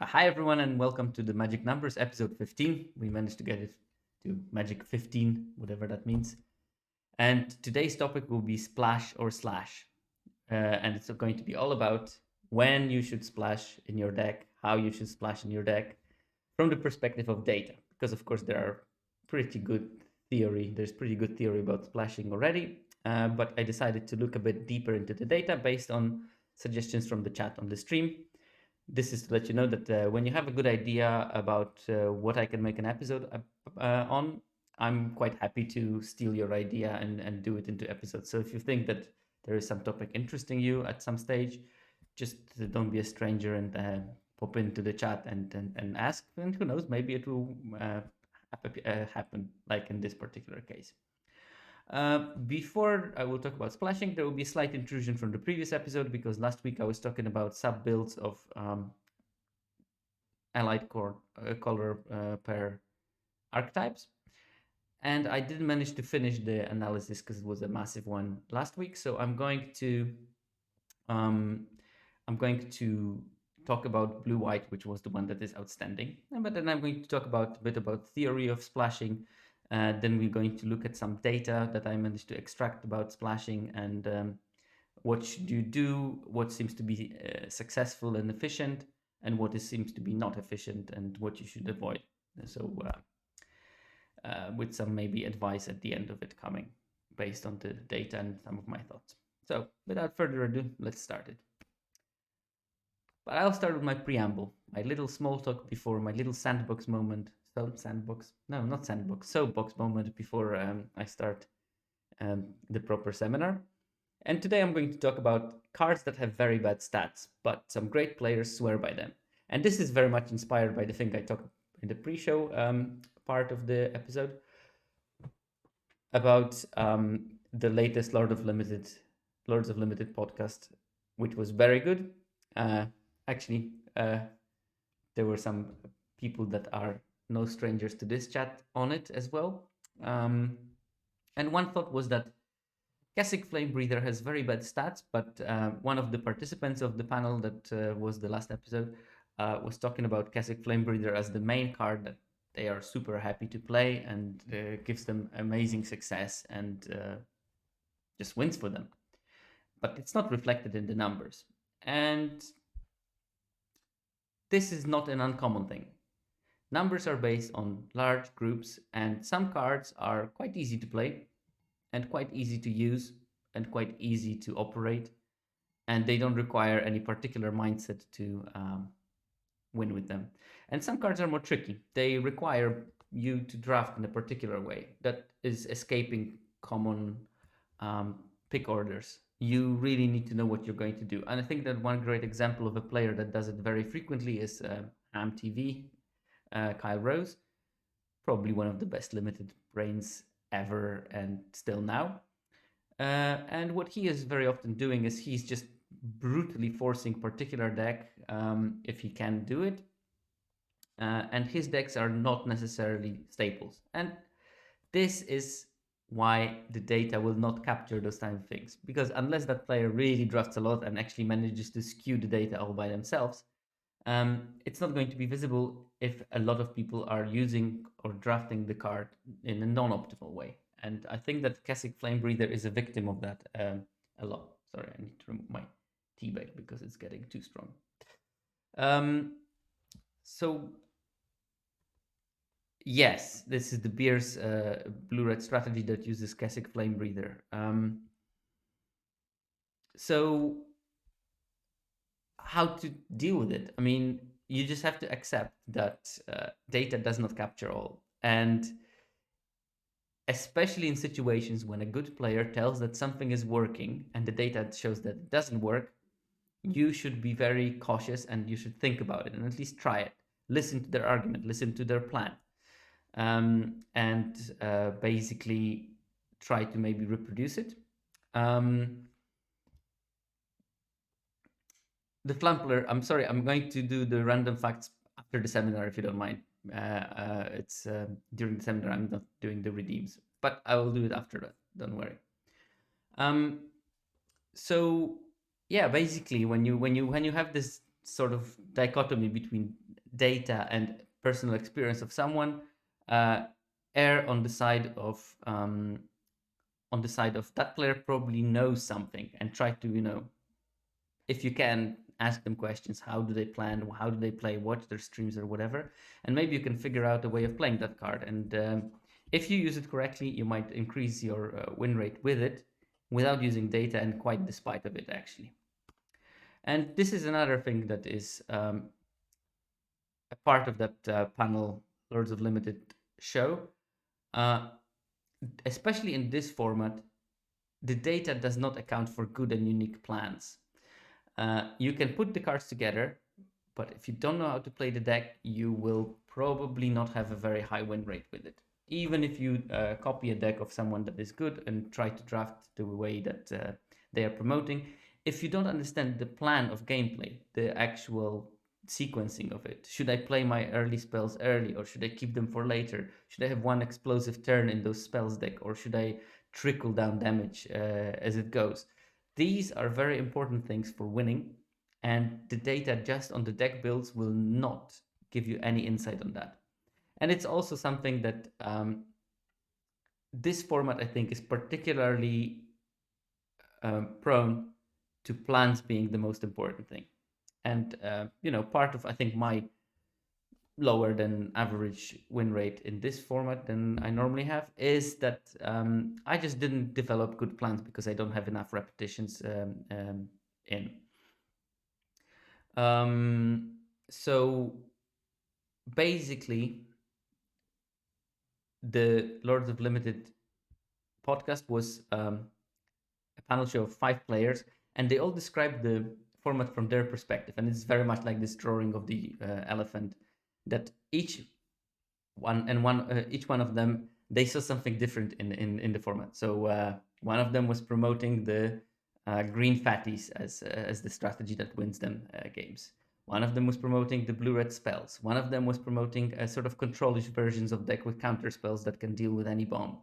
Hi, everyone, and welcome to the Magic Numbers episode 15. We managed to get it to Magic 15, whatever that means. And today's topic will be splash or slash. And it's going to be all about when you should splash in your deck, how you should splash in your deck from the perspective of data. Because, of course, there's pretty good theory about splashing already. But I decided to look a bit deeper into the data based on suggestions from the chat on the stream. This is to let you know that when you have a good idea about what I can make an episode on, I'm quite happy to steal your idea and do it into episodes. So if you think that there is some topic interesting you at some stage, just don't be a stranger and pop into the chat and ask. And who knows, maybe it will happen like in this particular case. Before I will talk about splashing, there will be a slight intrusion from the previous episode because last week I was talking about sub builds of allied color pair archetypes, and I didn't manage to finish the analysis because it was a massive one last week. So um, I'm going to talk about blue white, which was the one that is outstanding. But then I'm going to talk about a bit about theory of splashing. Then we're going to look at some data that I managed to extract about splashing and what should you do, what seems to be successful and efficient, and what seems to be not efficient and what you should avoid. So, with some maybe advice at the end of it coming based on the data and some of my thoughts. So, without further ado, let's start it. But I'll start with my preamble, my little small talk before my little sandbox moment. So, sandbox? No, not sandbox, soapbox moment before I start the proper seminar. And today I'm going to talk about cards that have very bad stats, but some great players swear by them. And this is very much inspired by the thing I talked in the pre-show part of the episode about the latest Lords of Limited podcast, which was very good. Actually, there were some people that are no strangers to this chat on it as well. And one thought was that Keswick Flame Breather has very bad stats, but one of the participants of the panel that was the last episode was talking about Keswick Flame Breather as the main card that they are super happy to play and gives them amazing success and just wins for them. But it's not reflected in the numbers. And this is not an uncommon thing. Numbers are based on large groups, and some cards are quite easy to play and quite easy to use and quite easy to operate, and they don't require any particular mindset to win with them. And some cards are more tricky. They require you to draft in a particular way that is escaping common pick orders. You really need to know what you're going to do. And I think that one great example of a player that does it very frequently is AmTV, Kyle Rose, probably one of the best limited brains ever and still now. And what he is very often doing is he's just brutally forcing particular deck if he can do it. And his decks are not necessarily staples. And this is why the data will not capture those kind of things. Because unless that player really drafts a lot and actually manages to skew the data all by themselves, it's not going to be visible if a lot of people are using or drafting the card in a non-optimal way. And I think that Keswick Flame Breather is a victim of that a lot. Sorry, I need to remove my tea bag because it's getting too strong. So yes, this is the beer's blue-red strategy that uses Keswick Flame Breather. So how to deal with it? I mean, you just have to accept that data does not capture all. And especially in situations when a good player tells that something is working and the data shows that it doesn't work, you should be very cautious and you should think about it and at least try it. Listen to their argument, listen to their plan, and basically try to maybe reproduce it. The Flampler, I'm sorry, I'm going to do the random facts after the seminar if you don't mind. It's during the seminar, I'm not doing the redeems, but I will do it after that. Don't worry. So yeah, basically when you have this sort of dichotomy between data and personal experience of someone, uh, err on the side of that player probably knows something, and try to, if you can, ask them questions. How do they plan? How do they play? Watch their streams or whatever, and maybe you can figure out a way of playing that card. And if you use it correctly, you might increase your win rate with it without using data, and quite despite of it actually. And this is another thing that is a part of that panel Lords of Limited show. Uh, Especially in this format, the data does not account for good and unique plans. You can put the cards together, but if you don't know how to play the deck, you will probably not have a very high win rate with it. Even if you copy a deck of someone that is good and try to draft the way that they are promoting, if you don't understand the plan of gameplay, the actual sequencing of it, should I play my early spells early, or should I keep them for later? Should I have one explosive turn in those spells deck, or should I trickle down damage as it goes? These are very important things for winning, and the data just on the deck builds will not give you any insight on that. And it's also something that this format, I think, is particularly prone to plans being the most important thing. And part of, I think, my lower than average win rate in this format than I normally have is that I just didn't develop good plans because I don't have enough repetitions in. So basically, the Lords of Limited podcast was a panel show of 5 players, and they all described the format from their perspective. And it's very much like this drawing of the elephant, that each one of them, they saw something different in the format. So one of them was promoting the green fatties as the strategy that wins them games. One of them was promoting the blue-red spells. One of them was promoting a sort of controlish versions of deck with counter spells that can deal with any bomb.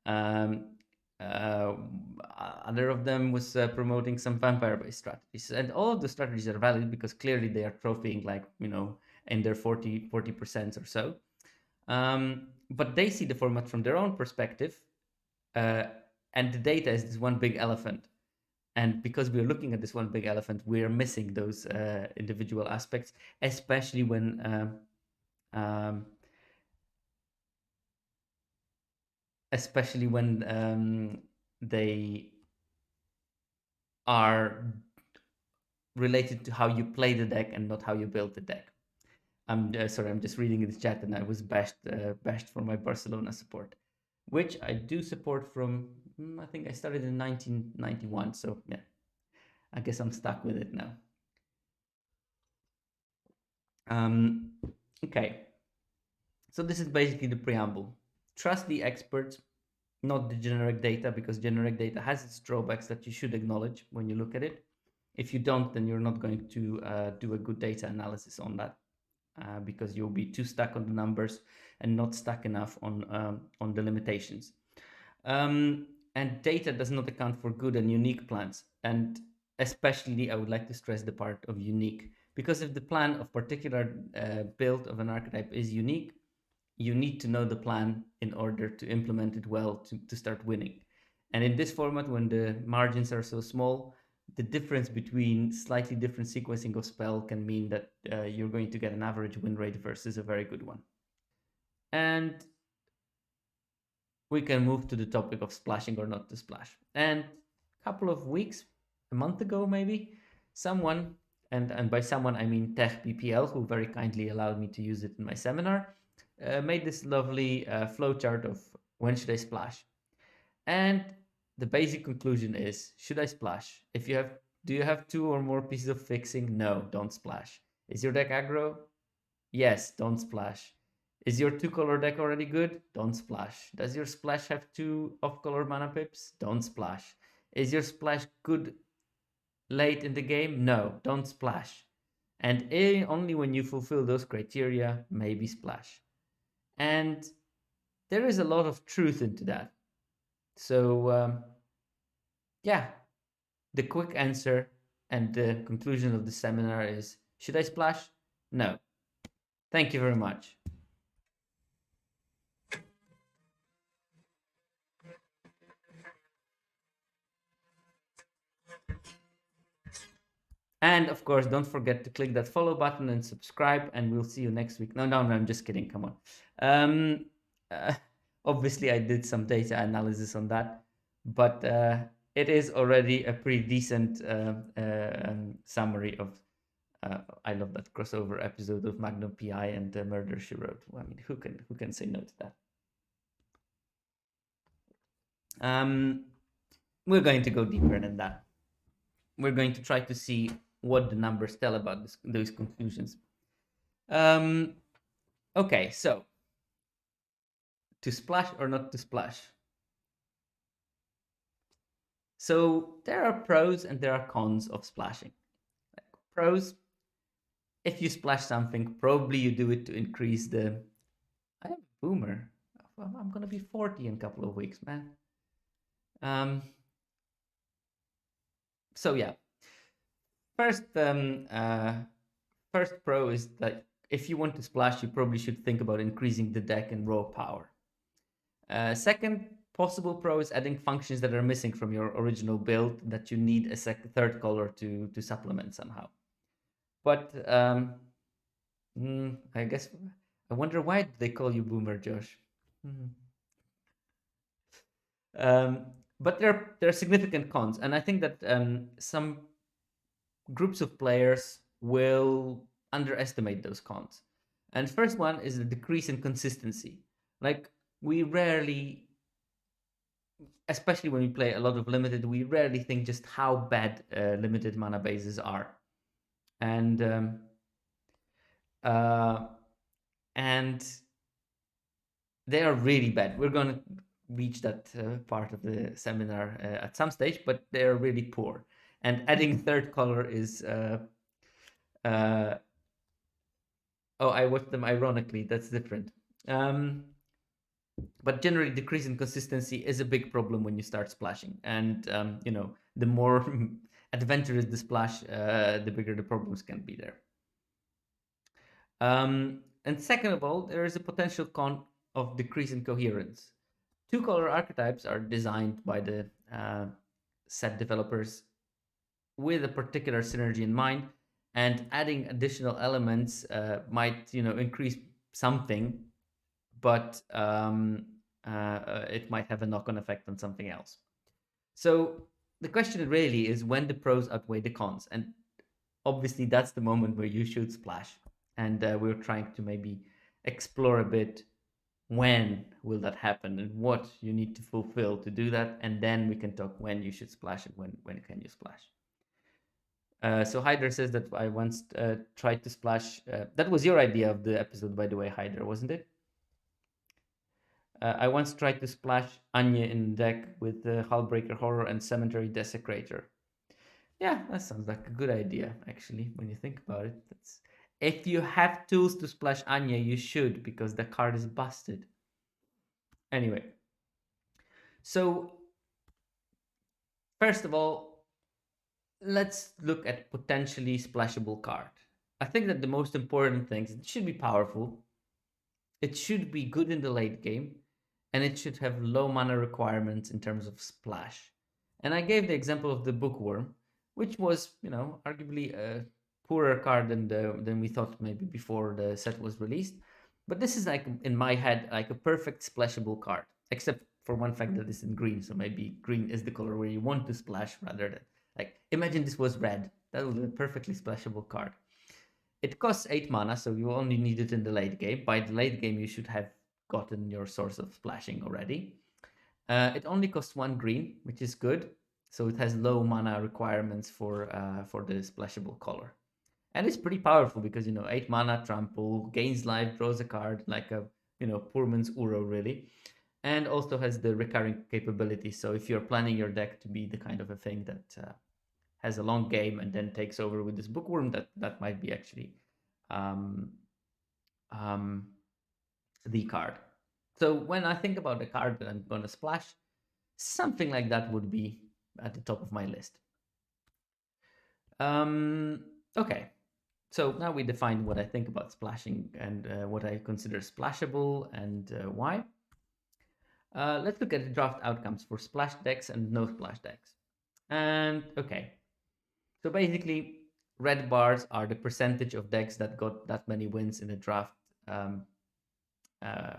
Um, uh, Other of them was promoting some vampire-based strategies, and all of the strategies are valid because clearly they are trophying, like, in their 40% or so. But they see the format from their own perspective, uh, and the data is this one big elephant. And because we're looking at this one big elephant, we're missing those individual aspects, especially when um, they are related to how you play the deck and not how you build the deck. I'm sorry, I'm just reading in the chat, and I was bashed for my Barcelona support, which I do support from. I think I started in 1991, so yeah, I guess I'm stuck with it now. Um, okay, so this is basically the preamble. Trust the experts, not the generic data, because generic data has its drawbacks that you should acknowledge when you look at it. If you don't, then you're not going to do a good data analysis on that. Because you'll be too stuck on the numbers and not stuck enough on the limitations. And data does not account for good and unique plans. And especially, I would like to stress the part of unique, because if the plan of particular build of an archetype is unique, you need to know the plan in order to implement it well to start winning. And in this format, when the margins are so small, the difference between slightly different sequencing of spell can mean that you're going to get an average win rate versus a very good one. And we can move to the topic of splashing or not to splash. And a couple of weeks, a month ago maybe, someone, and by someone I mean Tech BPL, who very kindly allowed me to use it in my seminar, made this lovely flowchart of when should I splash. And the basic conclusion is, should I splash? Do you have 2 or more pieces of fixing? No, don't splash. Is your deck aggro? Yes, don't splash. Is your 2-color deck already good? Don't splash. Does your splash have 2 off-color mana pips? Don't splash. Is your splash good late in the game? No, don't splash. And only when you fulfill those criteria, maybe splash. And there is a lot of truth into that. So, yeah, the quick answer and the conclusion of the seminar is, should I splash? No. Thank you very much. And of course, don't forget to click that follow button and subscribe, and we'll see you next week. No, no, no, I'm just kidding. Come on. Um, uh, Obviously, I did some data analysis on that, but it is already a pretty decent summary of. I love that crossover episode of Magnum PI and Murder She Wrote. I mean, who can say no to that? Um, we're going to go deeper than that. We're going to try to see what the numbers tell about those conclusions. Um, okay, so to splash or not to splash? So there are pros and there are cons of splashing. Like pros, if you splash something, probably you do it to increase the. I am a boomer. Well, I'm gonna be 40 in a couple of weeks, man. Um. So yeah, first first pro is that if you want to splash, you probably should think about increasing the deck and raw power. Second possible pro is adding functions that are missing from your original build that you need a third color to supplement somehow. But I guess I wonder why they call you Boomer, Josh. Mhm. Um, but there are significant cons, and I think that some groups of players will underestimate those cons. And first one is the decrease in consistency. Like we rarely, especially when we play a lot of limited, we rarely think just how bad limited mana bases are, and uh, and they are really bad. We're gonna reach that part of the seminar at some stage, but they are really poor. And adding third color is uh, oh, I watched them ironically. That's different. Um, but generally, decrease in consistency is a big problem when you start splashing, and the more adventurous the splash, the bigger the problems can be there. And second of all, there is a potential con of decrease in coherence. Two color archetypes are designed by the set developers with a particular synergy in mind, and adding additional elements might increase something, but it might have a knock-on effect on something else. So the question really is when the pros outweigh the cons, and obviously that's the moment where you should splash. And we're trying to maybe explore a bit when will that happen and what you need to fulfill to do that, and then we can talk when you should splash and when can you splash. So Hyder says that I once tried to splash. That was your idea of the episode, by the way, Hyder, wasn't it? I once tried to splash Anya in deck with Hullbreaker Horror and Cemetery Desecrator. Yeah, that sounds like a good idea, actually, when you think about it. If you have tools to splash Anya, you should, because the card is busted. Anyway, so first of all, let's look at potentially splashable card. I think that the most important thing is it should be powerful, it should be good in the late game, and it should have low mana requirements in terms of splash. And I gave the example of the Bookworm, which was, arguably a poorer card than we thought maybe before the set was released. But this is like in my head like a perfect splashable card, except for one fact that it's in green. So maybe green is the color where you want to splash rather than like imagine this was red. That would be a perfectly splashable card. It costs 8 mana, so you only need it in the late game. By the late game, you should have gotten your source of splashing already. It only costs 1 green, which is good. So it has low mana requirements for the splashable color. And it's pretty powerful because, 8 mana, trample, gains life, draws a card, like a, poor man's Uro, really. And also has the recurring capability. So if you're planning your deck to be the kind of a thing that has a long game and then takes over with this Bookworm, that might be actually um, um, the card. So when I think about the card that I'm going to splash, something like that would be at the top of my list. Okay, So now we defined what I think about splashing and what I consider splashable and why. Let's look at the draft outcomes for splash decks and no splash decks. And okay, so basically, red bars are the percentage of decks that got that many wins in a draft um,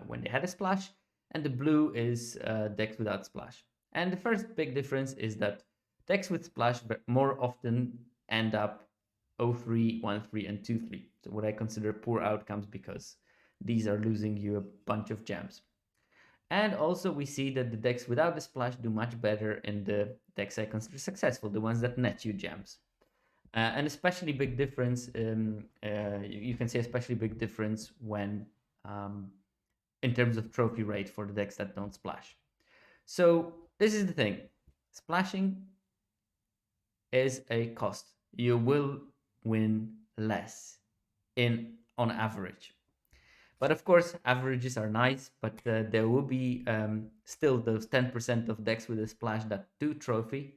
when they had a splash, and the blue is decks without splash. And the first big difference is that decks with splash more often end up 0-3, 1-3, and 2-3. So what I consider poor outcomes because these are losing you a bunch of gems. And also we see that the decks without the splash do much better in the decks I consider successful, the ones that net you gems. And especially big difference, you can see especially big difference when um, in terms of trophy rate for the decks that don't splash. So this is the thing. Splashing is a cost. You will win less in on average. But of course, averages are nice, but there will be still those 10% of decks with a splash that do trophy.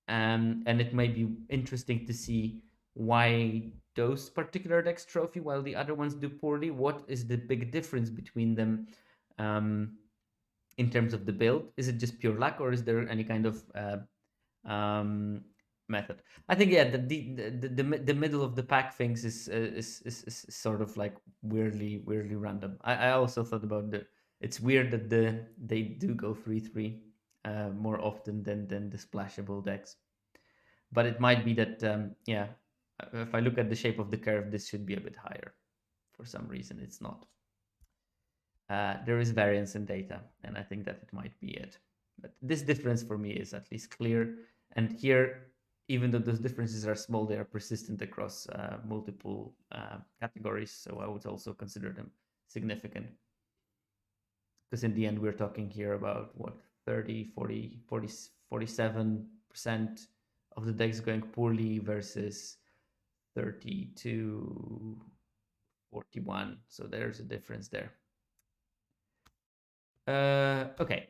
And it may be interesting to see why those particular decks trophy while the other ones do poorly. What is the big difference between them um, in terms of the build? Is it just pure luck, or is there any kind of um, method? I think yeah, the middle of the pack things is sort of like weirdly random. I also thought about it's weird that they do go 3-3 more often than the splashable decks. But it might be that yeah, if I look at the shape of the curve, this should be a bit higher. For some reason, it's not. There is variance in data, and I think that it might be it. But this difference for me is at least clear. And here, even though those differences are small, they are persistent across multiple categories. So I would also consider them significant. Because in the end, we're talking here about what, 30, 40, 40, 47% of the decks going poorly versus 30 to 41. So there's a difference there. Okay,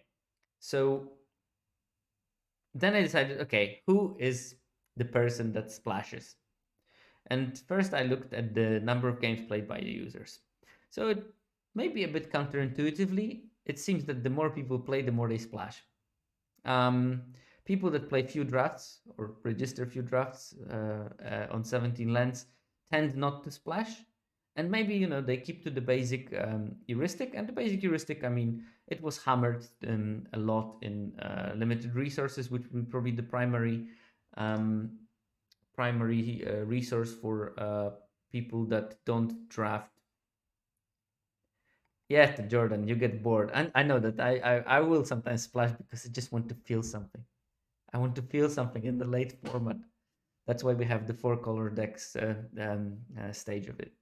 so then I decided, okay, who is the person that splashes? And first I looked at the number of games played by the users. So it may be a bit counterintuitively. It seems that the more people play, the more they splash. Um, People that play few drafts or register few drafts on 17 lands tend not to splash. And maybe, they keep to the basic heuristic. And the basic heuristic, I mean, it was hammered a lot in limited resources, which will probably the um, primary resource for people that don't draft. Yeah, Jordan, you get bored. And I know that I will sometimes splash because I just want to feel something. I want to feel something in the late format. That's why we have the 4-color decks stage of it.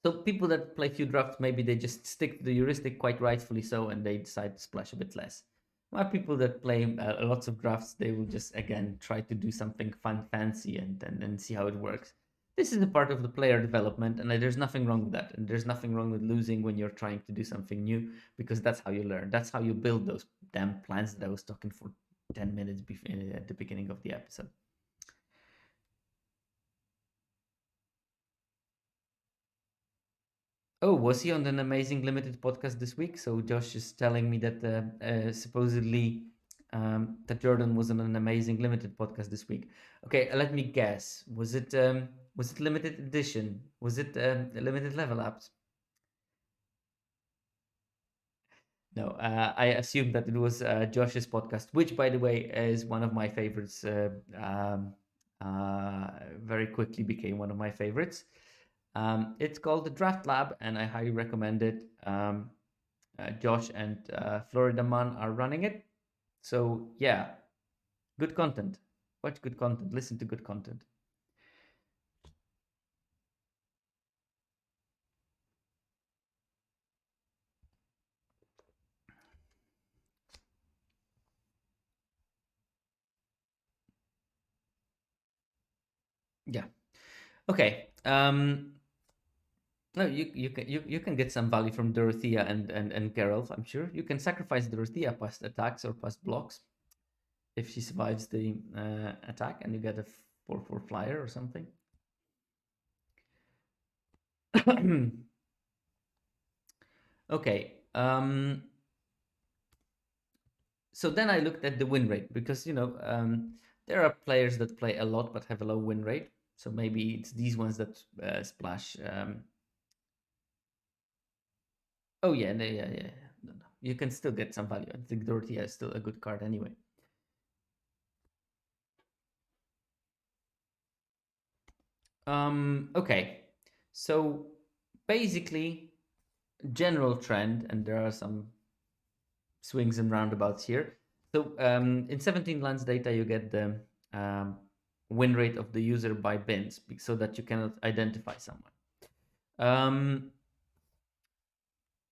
So people that play few drafts, maybe they just stick to the heuristic quite rightfully so, and they decide to splash a bit less. While people that play lots of drafts, they will just again try to do something fun, fancy, and see how it works. This is a part of the player development, and there's nothing wrong with that. And there's nothing wrong with losing when you're trying to do something new, because that's how you learn. That's how you build those damn plans that I was talking for 10 minutes at the beginning of the episode. Oh, was he on an amazing limited podcast this week? So Josh is telling me that supposedly that Jordan was on an amazing limited podcast this week. Okay, let me guess. Was it limited edition? Was it limited level ups? No, I assumed that it was Josh's podcast, which, by the way, is one of my favorites. Very quickly became one of my favorites. It's called the Draft Lab, and I highly recommend it. Josh and Florida Man are running it. So, yeah, good content. Watch good content. Listen to good content. Yeah. Okay. No, you can get some value from Dorothea and Geralt, I'm sure. You can sacrifice Dorothea past attacks or past blocks if she survives the attack, and you get a 4/4 flyer or something. Okay. So then I looked at the win rate because there are players that play a lot but have a low win rate. So maybe it's these ones that splash. Oh yeah, yeah. No, no. You can still get some value. I think Dorothea is still a good card anyway. Okay, so basically, general trend, and there are some swings and roundabouts here. So in 17 lands data, you get the um, win rate of the user by bins so that you cannot identify someone.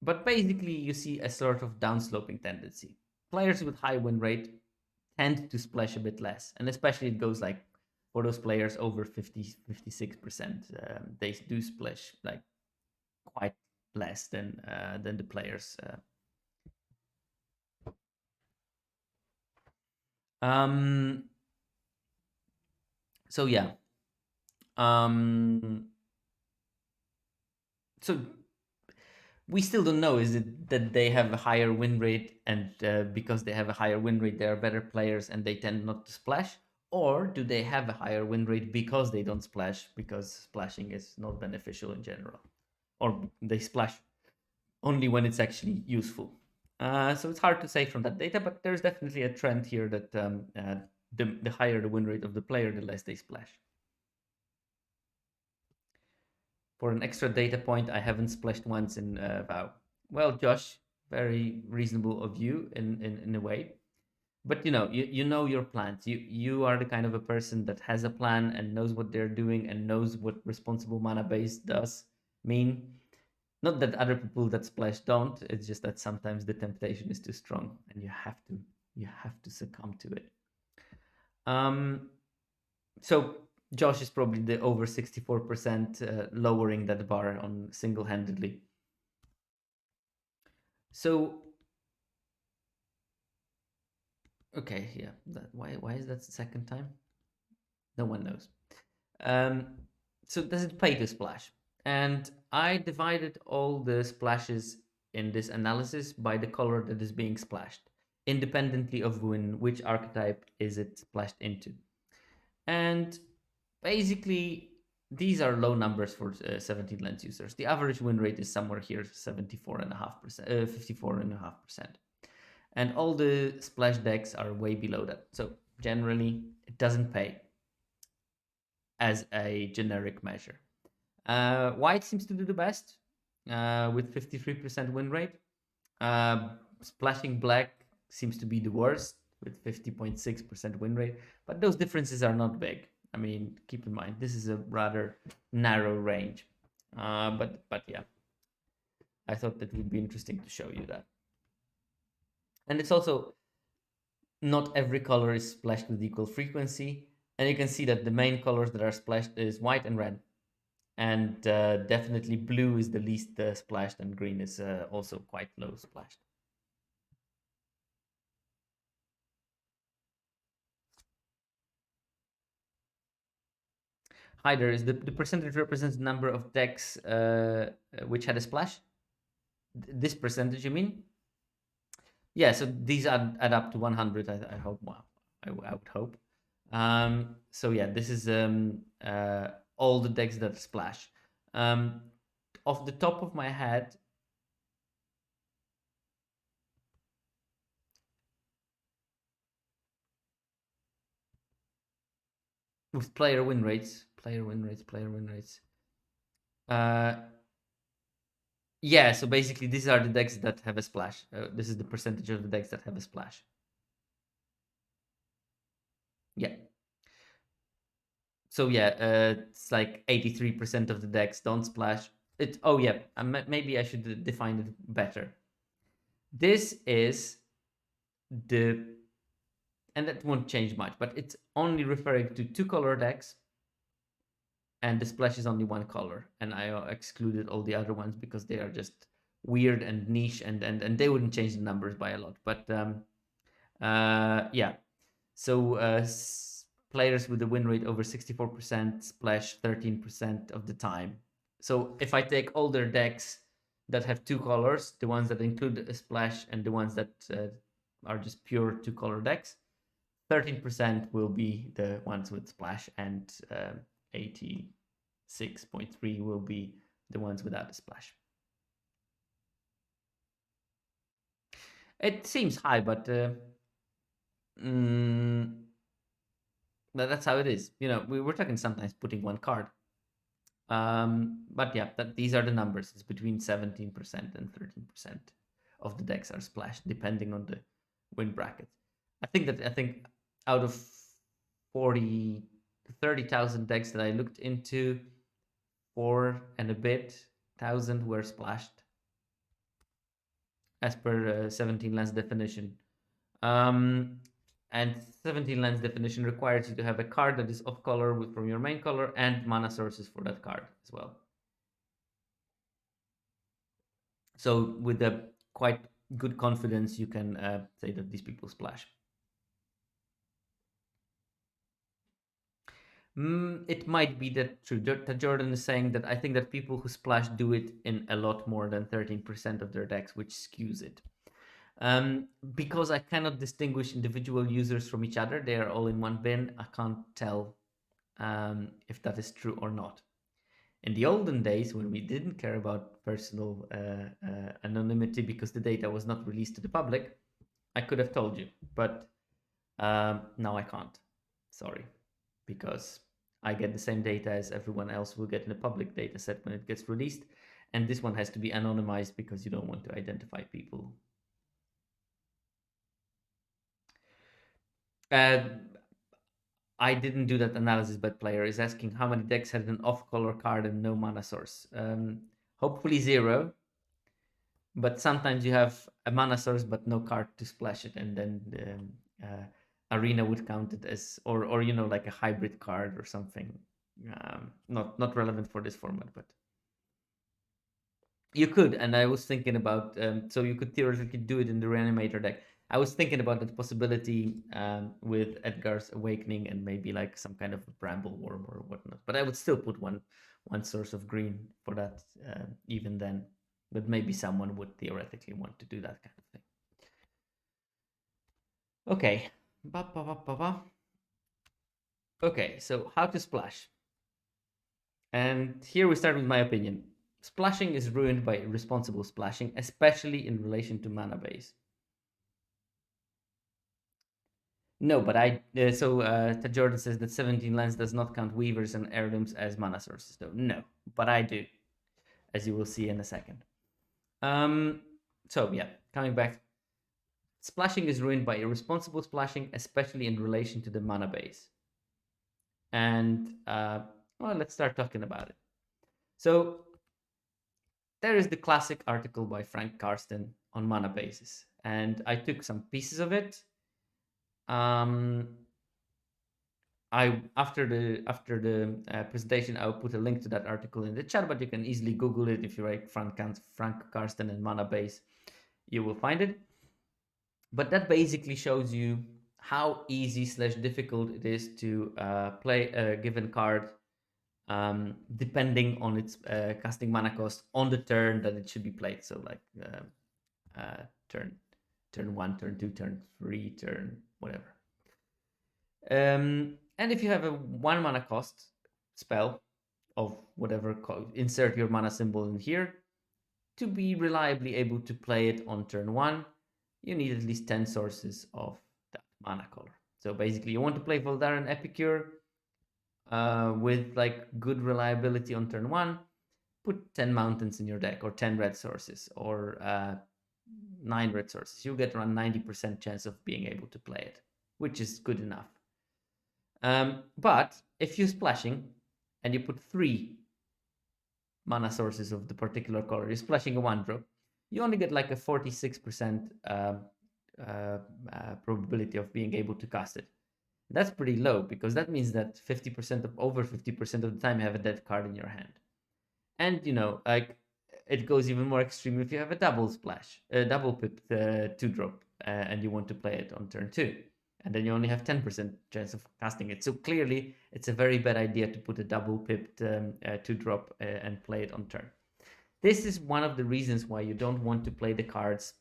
But basically, you see a sort of downsloping tendency. Players with high win rate tend to splash a bit less, and especially it goes like for those players over 56%, they do splash like quite less than the players. Um, so yeah. Um, so we still don't know, is it that they have a higher win rate and because they have a higher win rate they are better players and they tend not to splash, or do they have a higher win rate because they don't splash because splashing is not beneficial in general, or they splash only when it's actually useful. So it's hard to say from that data, but there's definitely a trend here that the higher the win rate of the player, the less they splash. For an extra data point, I haven't splashed once in WoW. Well, Josh, very reasonable of you in a way. But you know your plans. You are the kind of a person that has a plan and knows what they're doing and knows what responsible mana base does mean. Not that other people that splash don't. It's just that sometimes the temptation is too strong and you have to succumb to it. Um, so Josh is probably the over 64% lowering that bar on single-handedly. So okay, yeah. Why is that the second time? No one knows. Um, so does it pay to splash? And I divided all the splashes in this analysis by the color that is being splashed, independently of which archetype is it splashed into. And basically, these are low numbers for 17 lens users. The average win rate is somewhere here, 74.5%, 54.5%. And all the splash decks are way below that. So generally, it doesn't pay as a generic measure. White seems to do the best with 53% win rate. Splashing black seems to be the worst with 50.6% win rate, but those differences are not big. I mean, keep in mind this is a rather narrow range. But yeah, I thought that would be interesting to show you that. And it's also not every color is splashed with equal frequency, and you can see that the main colors that are splashed is white and red, and definitely blue is the least splashed, and green is also quite low splashed. Hi there, is the percentage represents the number of decks which had a splash? This percentage, you mean? Yeah, so these add up to 100, I hope. Well, I would hope. So yeah, this is all the decks that splash. Off the top of my head, with player win rates. Uh, yeah, so basically these are the decks that have a splash. This is the percentage of the decks that have a splash. Yeah. So yeah, it's like 83% of the decks don't splash. Oh yeah, maybe I should define it better. This is the, and that won't change much, but it's only referring to two color decks, and the splash is only one color, and I excluded all the other ones because they are just weird and niche, and they wouldn't change the numbers by a lot. But yeah, so players with a win rate over 64% splash 13% of the time. So if I take older decks that have two colors, the ones that include a splash and the ones that are just pure two color decks, 13% will be the ones with splash, and 86.3 will be the ones without a splash. It seems high, but that's how it is. We were talking sometimes putting one card. But yeah, these are the numbers. It's between 17% and 13% of the decks are splashed, depending on the win bracket. I think out of 40 to 30,000 decks that I looked into, 4 and a bit thousand were splashed, as per 17 lands definition. And 17 lands definition requires you to have a card that is off color from your main color and mana sources for that card as well. So with a quite good confidence, you can say that these people splash. It might be that true. That Jordan is saying that I think that people who splash do it in a lot more than 13% of their decks, which skews it. Because I cannot distinguish individual users from each other, they are all in one bin. I can't tell if that is true or not. In the olden days, when we didn't care about personal anonymity because the data was not released to the public, I could have told you, but now I can't. Sorry, because I get the same data as everyone else will get in a public data set when it gets released, and this one has to be anonymized because you don't want to identify people. I didn't do that analysis, but player is asking how many decks had an off-color card and no mana source. Hopefully 0, but sometimes you have a mana source but no card to splash it, and then Arena would count it as, or like a hybrid card or something. Not relevant for this format, but you could. And I was thinking about, so you could theoretically do it in the Reanimator deck. I was thinking about that possibility with Edgar's Awakening and maybe like some kind of Bramble Worm or whatnot. But I would still put one source of green for that, even then. But maybe someone would theoretically want to do that kind of thing. Okay. Okay, so how to splash. And here we start with my opinion. Splashing is ruined by irresponsible splashing, especially in relation to mana base. No, but Jordan says that 17 lands does not count weavers and heirlooms as mana sources, though. No, but I do, as you will see in a second. So yeah, coming back. Splashing is ruined by irresponsible splashing, especially in relation to the mana base. And let's start talking about it. So there is the classic article by Frank Karsten on mana bases, and I took some pieces of it. After the presentation, I'll put a link to that article in the chat, but you can easily Google it. If you write Frank Karsten and mana base, you will find it. But that basically shows you how easy / difficult it is to play a given card, depending on its casting mana cost on the turn that it should be played. So like turn 1, turn 2, turn 3, turn whatever. And if you have a 1 mana cost spell of whatever, insert your mana symbol in here, to be reliably able to play it on turn 1, you need at least 10 sources of that mana color. So basically, you want to play Voldaren Epicure with like good reliability on turn 1, put 10 mountains in your deck, or 10 red sources, or 9 red sources. You'll get around 90% chance of being able to play it, which is good enough. But if you're splashing and you put 3 mana sources of the particular color, you're splashing a 1-drop, you only get like a 46% probability of being able to cast it. That's pretty low, because that means that over 50% of the time you have a dead card in your hand. And like it goes even more extreme if you have a double splash, a double pip 2-drop, and you want to play it on turn 2. and then you only have 10% chance of casting it. So clearly, it's a very bad idea to put a double pipped 2-drop and play it on turn. This is one of the reasons why you don't want to play the cards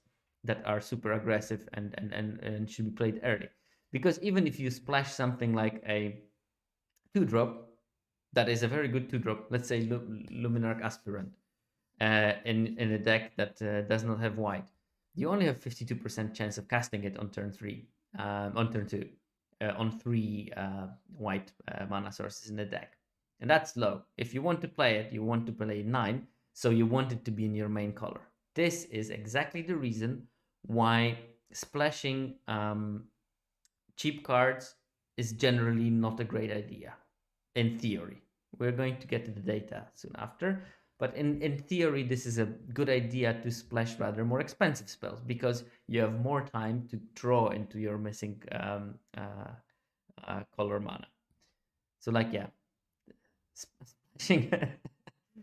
that are super aggressive and should be played early. Because even if you splash something like a 2-drop, that is a very good 2-drop, let's say Luminarch Aspirant, in a deck that does not have white, you only have 52% chance of casting it on turn 3, on turn 2, on 3 white mana sources in the deck. And that's low. If you want to play it, you want to play 9, so you want it to be in your main color. This is exactly the reason why splashing cheap cards is generally not a great idea, in theory. We're going to get to the data soon after, but in theory, this is a good idea to splash rather more expensive spells because you have more time to draw into your missing color mana. So, like, yeah, splashing,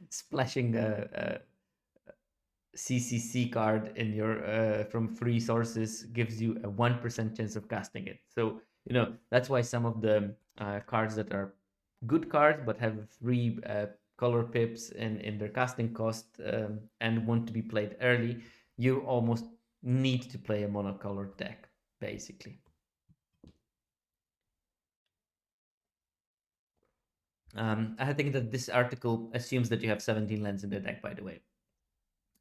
splashing a CCC card in your from 3 sources gives you a 1% chance of casting it. So that's why some of the cards that are good cards but have 3 color pips in their casting cost and want to be played early, you almost need to play a monocolored deck, basically. I think that this article assumes that you have 17 lands in the deck, by the way.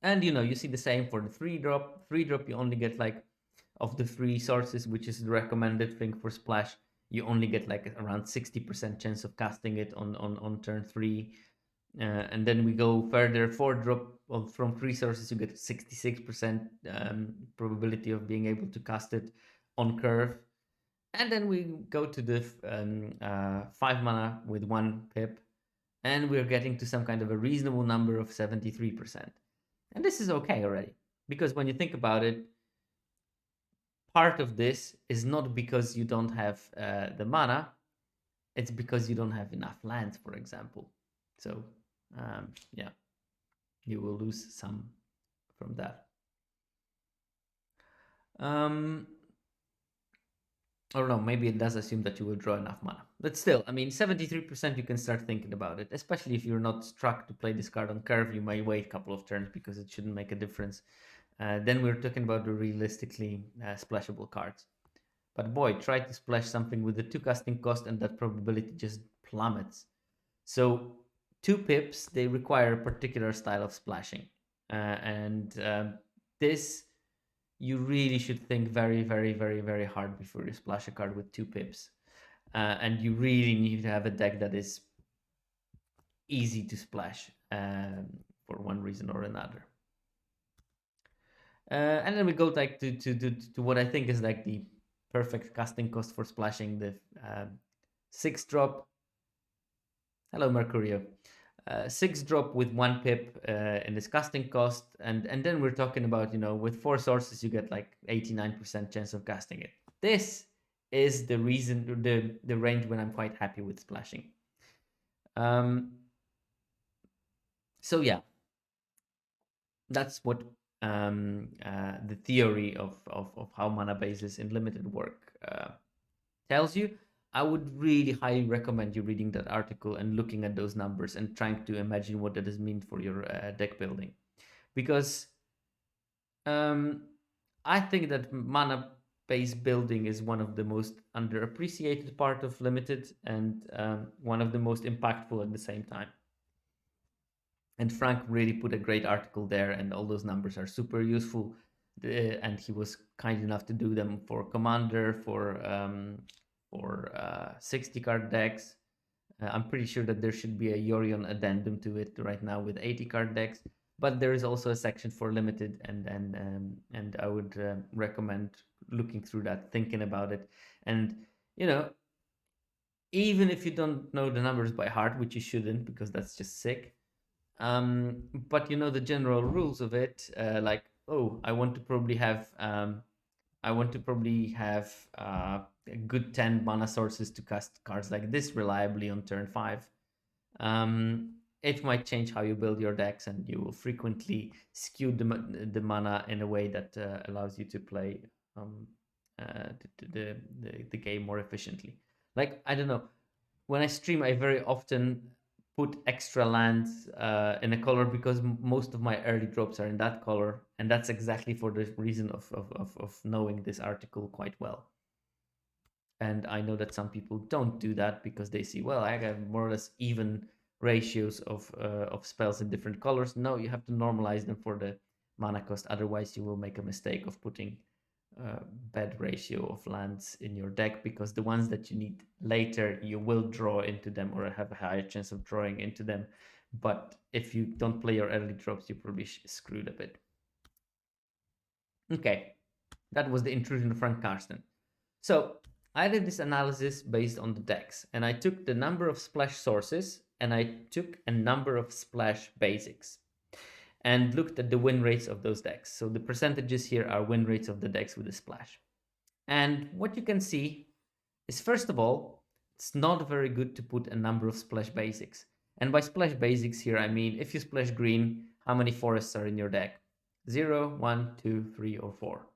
And you see the same for the 3-drop. 3-drop, you only get like, of the 3 sources, which is the recommended thing for splash, you only get like around 60% chance of casting it on turn 3. And then we go further, 4-drop from 3 sources, you get 66% probability of being able to cast it on curve. And then we go to the 5 mana with 1 pip, and we're getting to some kind of a reasonable number of 73%. And this is okay already, because when you think about it, part of this is not because you don't have the mana, it's because you don't have enough lands, for example. So, yeah, you will lose some from that. I don't know, maybe it does assume that you will draw enough mana. But still, I mean, 73% you can start thinking about it, especially if you're not struck to play this card on curve. You might wait a couple of turns because it shouldn't make a difference. Then we're talking about the realistically splashable cards. But boy, try to splash something with the 2 casting cost and that probability just plummets. So 2 pips, they require a particular style of splashing. And this, you really should think very, very, very, very hard before you splash a card with 2 pips. And you really need to have a deck that is easy to splash for one reason or another. And then we go like to what I think is like the perfect casting cost for splashing, the 6-drop. Hello, Mercurio. 6-drop with 1 pip in this casting cost, and then we're talking about, with 4 sources you get like 89% chance of casting it. This is the reason, the range when I'm quite happy with splashing. So yeah, that's what the theory of how mana bases in limited work tells you. I would really highly recommend you reading that article and looking at those numbers and trying to imagine what that does mean for your deck building. Because I think that mana base building is one of the most underappreciated part of limited and one of the most impactful at the same time. And Frank really put a great article there, and all those numbers are super useful. And he was kind enough to do them for Commander, for 60 card decks. I'm pretty sure that there should be a Yorion addendum to it right now with 80 card decks. But there is also a section for limited, and I would recommend looking through that, thinking about it, and even if you don't know the numbers by heart, which you shouldn't, because that's just sick. But the general rules of it, like, I want to probably have a good 10 mana sources to cast cards like this reliably on turn 5. It might change how you build your decks, and you will frequently skew the mana in a way that allows you to play the game more efficiently. Like, I don't know, when I stream, I very often put extra lands in a color because most of my early drops are in that color, and that's exactly for the reason of knowing this article quite well. And I know that some people don't do that because they see, well, I have more or less even ratios of spells in different colors. No, you have to normalize them for the mana cost. Otherwise, you will make a mistake of putting bad ratio of lands in your deck, because the ones that you need later, you will draw into them or have a higher chance of drawing into them. But if you don't play your early drops, you probably screwed a bit. Okay, that was the intrusion of Frank Karsten. So I did this analysis based on the decks, and I took the number of splash sources and I took a number of splash basics and looked at the win rates of those decks. So the percentages here are win rates of the decks with a splash. And what you can see is, first of all, it's not very good to put a number of splash basics. And by splash basics here, I mean, if you splash green, how many forests are in your deck? 0, 1, 2, 3, or 4.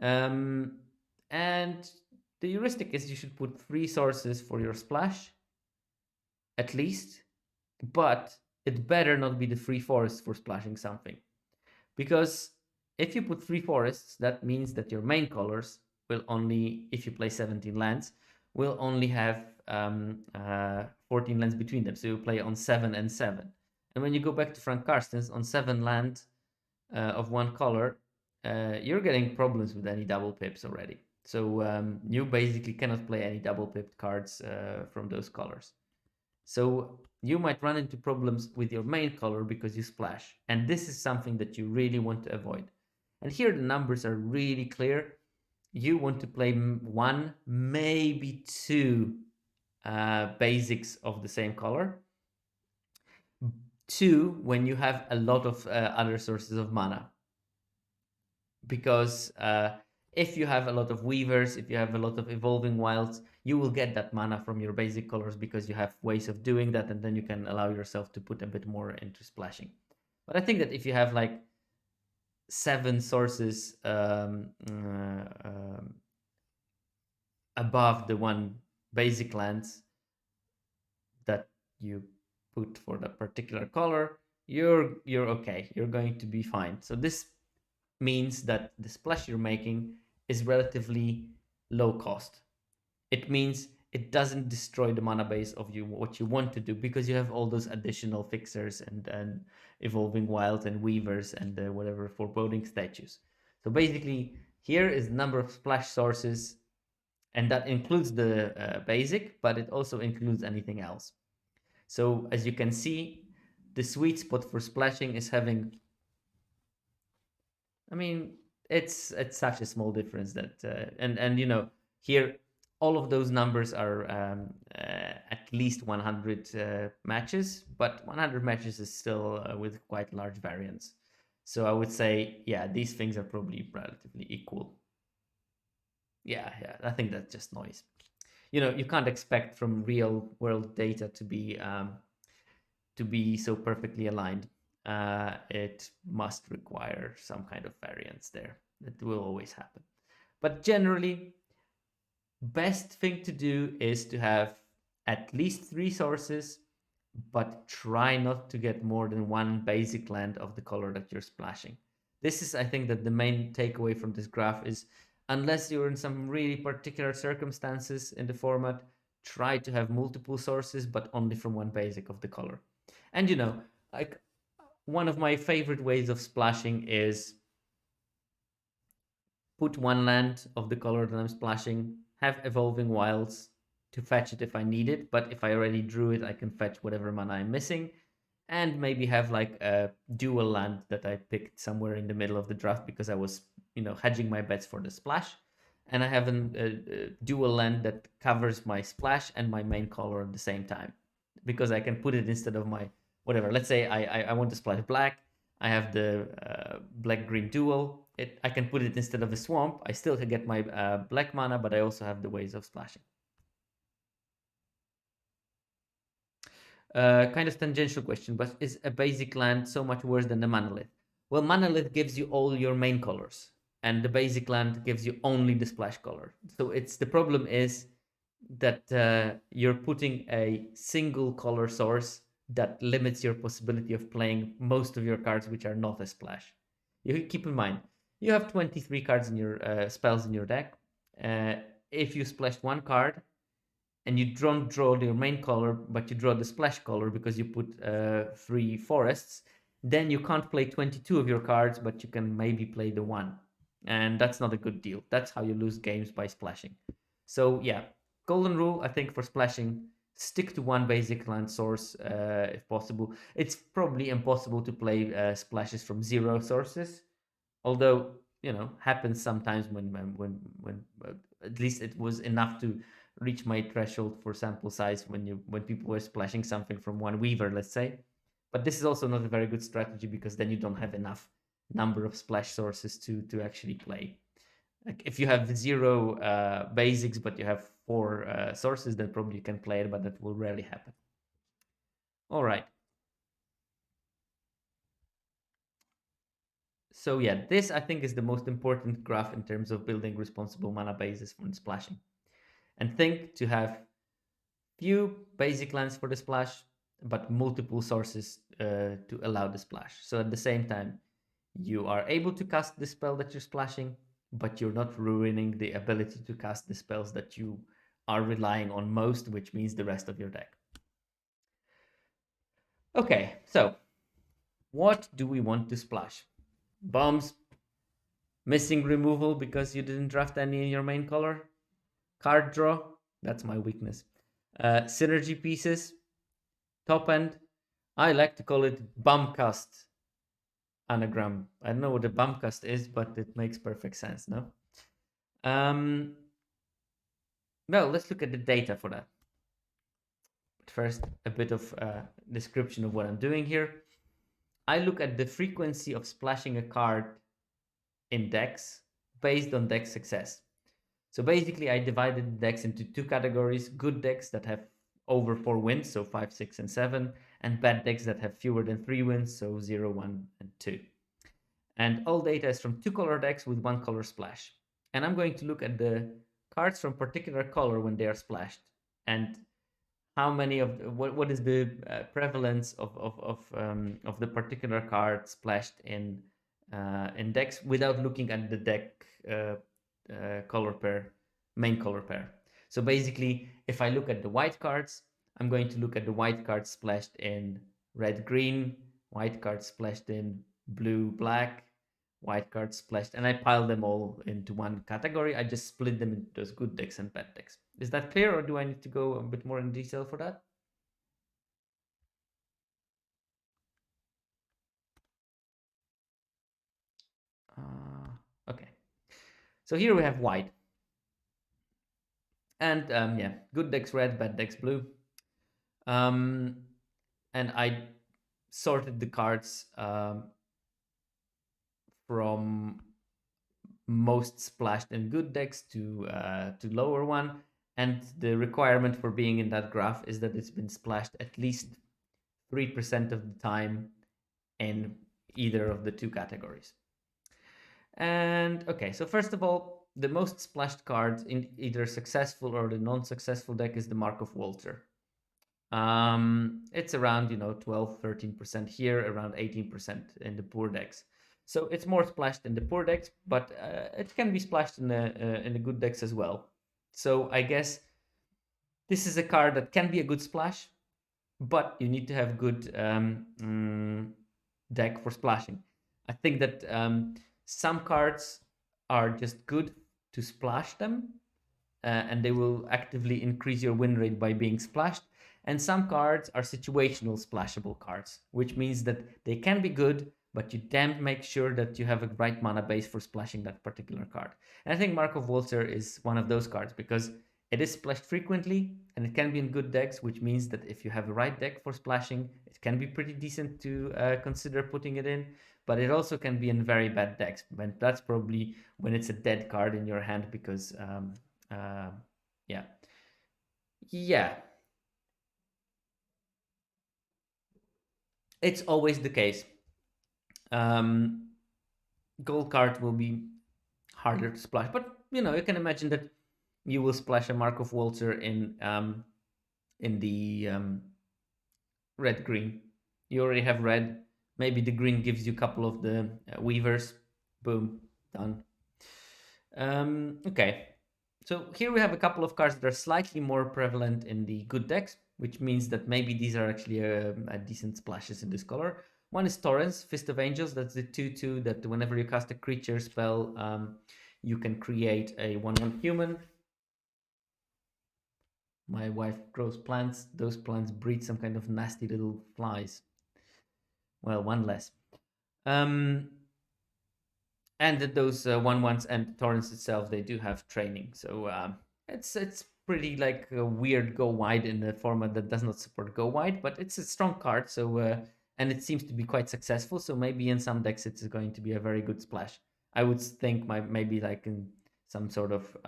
And the heuristic is you should put 3 sources for your splash, at least, but it better not be the 3 forests for splashing something. Because if you put 3 forests, that means that your main colors will only, if you play 17 lands, will only have 14 lands between them. So you play on 7 and 7. And when you go back to Frank Karsten's, on 7 land of one color, you're getting problems with any double pips already. So you basically cannot play any double pipped cards from those colors. So you might run into problems with your main color because you splash. And this is something that you really want to avoid. And here the numbers are really clear. You want to play 1, maybe 2 basics of the same color. 2 when you have a lot of other sources of mana. Because if you have a lot of weavers, if you have a lot of evolving wilds, you will get that mana from your basic colors because you have ways of doing that, and then you can allow yourself to put a bit more into splashing. But I think that if you have like 7 sources above the 1 basic lands that you put for that particular color, you're okay. You're going to be fine. So this means that the splash you're making is relatively low cost. It means it doesn't destroy the mana base of what you want to do, because you have all those additional fixers and evolving wild and weavers and whatever foreboding statues. So basically, here is the number of splash sources, and that includes the basic, but it also includes anything else. So as you can see, the sweet spot for splashing is having, I mean, it's such a small difference that and you know, here all of those numbers are at least 100 matches, but 100 matches is still with quite large variance. So I would say, yeah, these things are probably relatively equal. Yeah, I think that's just noise. You know, you can't expect from real world data to be so perfectly aligned. It must require some kind of variance there. That will always happen. But generally, best thing to do is to have at least 3 sources, but try not to get more than 1 basic land of the color that you're splashing. This is, I think, that the main takeaway from this graph is, unless you're in some really particular circumstances in the format, try to have multiple sources, but only from 1 basic of the color. And you know, like, one of my favorite ways of splashing is put 1 land of the color that I'm splashing, have evolving wilds to fetch it if I need it, but if I already drew it, I can fetch whatever mana I'm missing, and maybe have like a dual land that I picked somewhere in the middle of the draft because I was, you know, hedging my bets for the splash, and I have a dual land that covers my splash and my main color at the same time, because I can put it instead of my whatever. Let's say I want to splash black. I have the black-green dual. I can put it instead of a swamp. I still can get my black mana, but I also have the ways of splashing. Kind of tangential question, but is a basic land so much worse than the Manolith? Well, Manolith gives you all your main colors. and the basic land gives you only the splash color. So it's the problem is that you're putting a single color source that limits your possibility of playing most of your cards which are not a splash. You keep in mind you have 23 cards in your spells in your deck. Uh, if you splashed one card and you don't draw your main color, but you draw the splash color because you put 3 forests, then you can't play 22 of your cards, but you can maybe play the one. And that's not a good deal. That's how you lose games, by splashing. So, yeah, golden rule, I think, for splashing, stick to one basic land source if possible. It's probably impossible to play splashes from 0 sources, although happens sometimes when at least it was enough to reach my threshold for sample size when people were splashing something from one weaver, let's say. But this is also not a very good strategy because then you don't have enough number of splash sources to actually play. Like if you have 0 basics but you have 4 sources, then probably you can play it, but that will rarely happen. All right. So yeah, this I think is the most important graph in terms of building responsible mana bases for splashing. And think to have few basic lands for the splash, but multiple sources to allow the splash. So at the same time, you are able to cast the spell that you're splashing, but you're not ruining the ability to cast the spells that you are relying on most, which means the rest of your deck. Okay, so what do we want to splash? Bombs, missing removal because you didn't draft any in your main color, card draw, that's my weakness, synergy pieces, top end. I like to call it Bumcast anagram. I don't know what a Bumcast is, but it makes perfect sense, no? Um, well, let's look at the data for that. But first, a bit of description of what I'm doing here. I look at the frequency of splashing a card in decks based on deck success. So basically, I divided the decks into 2 categories: good decks that have over 4 wins, so 5, 6, and 7, and bad decks that have fewer than 3 wins, so 0, 1, and 2. And all data is from 2 color decks with 1 color splash. And I'm going to look at the cards from particular color when they are splashed, and how many of what is the prevalence of the particular card splashed in decks without looking at the deck color pair, main color pair. So basically, if I look at the white cards, I'm going to look at the white cards splashed in red green, white cards splashed in blue black, white cards splashed, and I pile them all into one category. I just split them into those good decks and bad decks. Is that clear, or do I need to go a bit more in detail for that? Okay. So here we have white. And yeah, good decks red, bad decks blue. And I sorted the cards from most splashed in good decks to lower one. And the requirement for being in that graph is that it's been splashed at least 3% of the time in either of the 2 categories. And okay, so first of all, the most splashed card in either successful or the non-successful deck is the Mark of Walter. It's around 12, 13% here, around 18% in the poor decks. So it's more splashed in the poor decks, but it can be splashed in the good decks as well. So I guess this is a card that can be a good splash, but you need to have good deck for splashing. I think that some cards are just good to splash them, and they will actively increase your win rate by being splashed. And some cards are situational splashable cards, which means that they can be good, but you damn make sure that you have a right mana base for splashing that particular card. And I think Mark of Walter is one of those cards because it is splashed frequently and it can be in good decks, which means that if you have a right deck for splashing, it can be pretty decent to consider putting it in. But it also can be in very bad decks. And that's probably when it's a dead card in your hand because, yeah. Yeah. It's always the case. Gold card will be harder to splash. But you know, you can imagine that you will splash a Markov Waltzer in the red green. You already have red. Maybe the green gives you a couple of the weavers. Boom, done. Okay, so here we have a couple of cards that are slightly more prevalent in the good decks, which means that maybe these are actually a decent splashes in this color. One is Torrens, Fist of Angels. That's the 2/2 that whenever you cast a creature spell, you can create a 1/1 human. My wife grows plants. Those plants breed some kind of nasty little flies. Well, one less. And that those 1/1s and Torrents itself, they do have training. So it's pretty like a weird go wide in a format that does not support go wide, but it's a strong card. So and it seems to be quite successful. So maybe in some decks it's going to be a very good splash. I would think maybe like in some sort of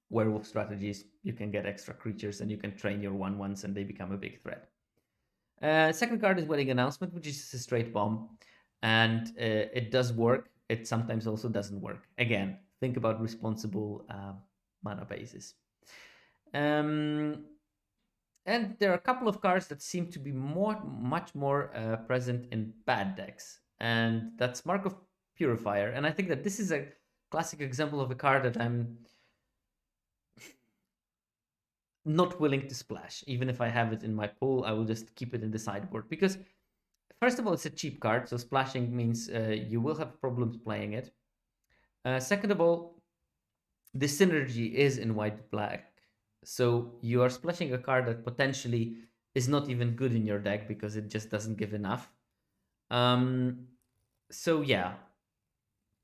werewolf strategies, you can get extra creatures and you can train your 1/1s and they become a big threat. Second card is Wedding Announcement, which is a straight bomb, and it does work. It sometimes also doesn't work. Again, think about responsible mana bases. And there are a couple of cards that seem to be much more present in bad decks, and that's Mark of Purifier. And I think that this is a classic example of a card that I'm not willing to splash. Even if I have it in my pool, I will just keep it in the sideboard because, first of all, it's a cheap card, so splashing means you will have problems playing it. Second of all, the synergy is in white black, so you are splashing a card that potentially is not even good in your deck because it just doesn't give enough. So yeah,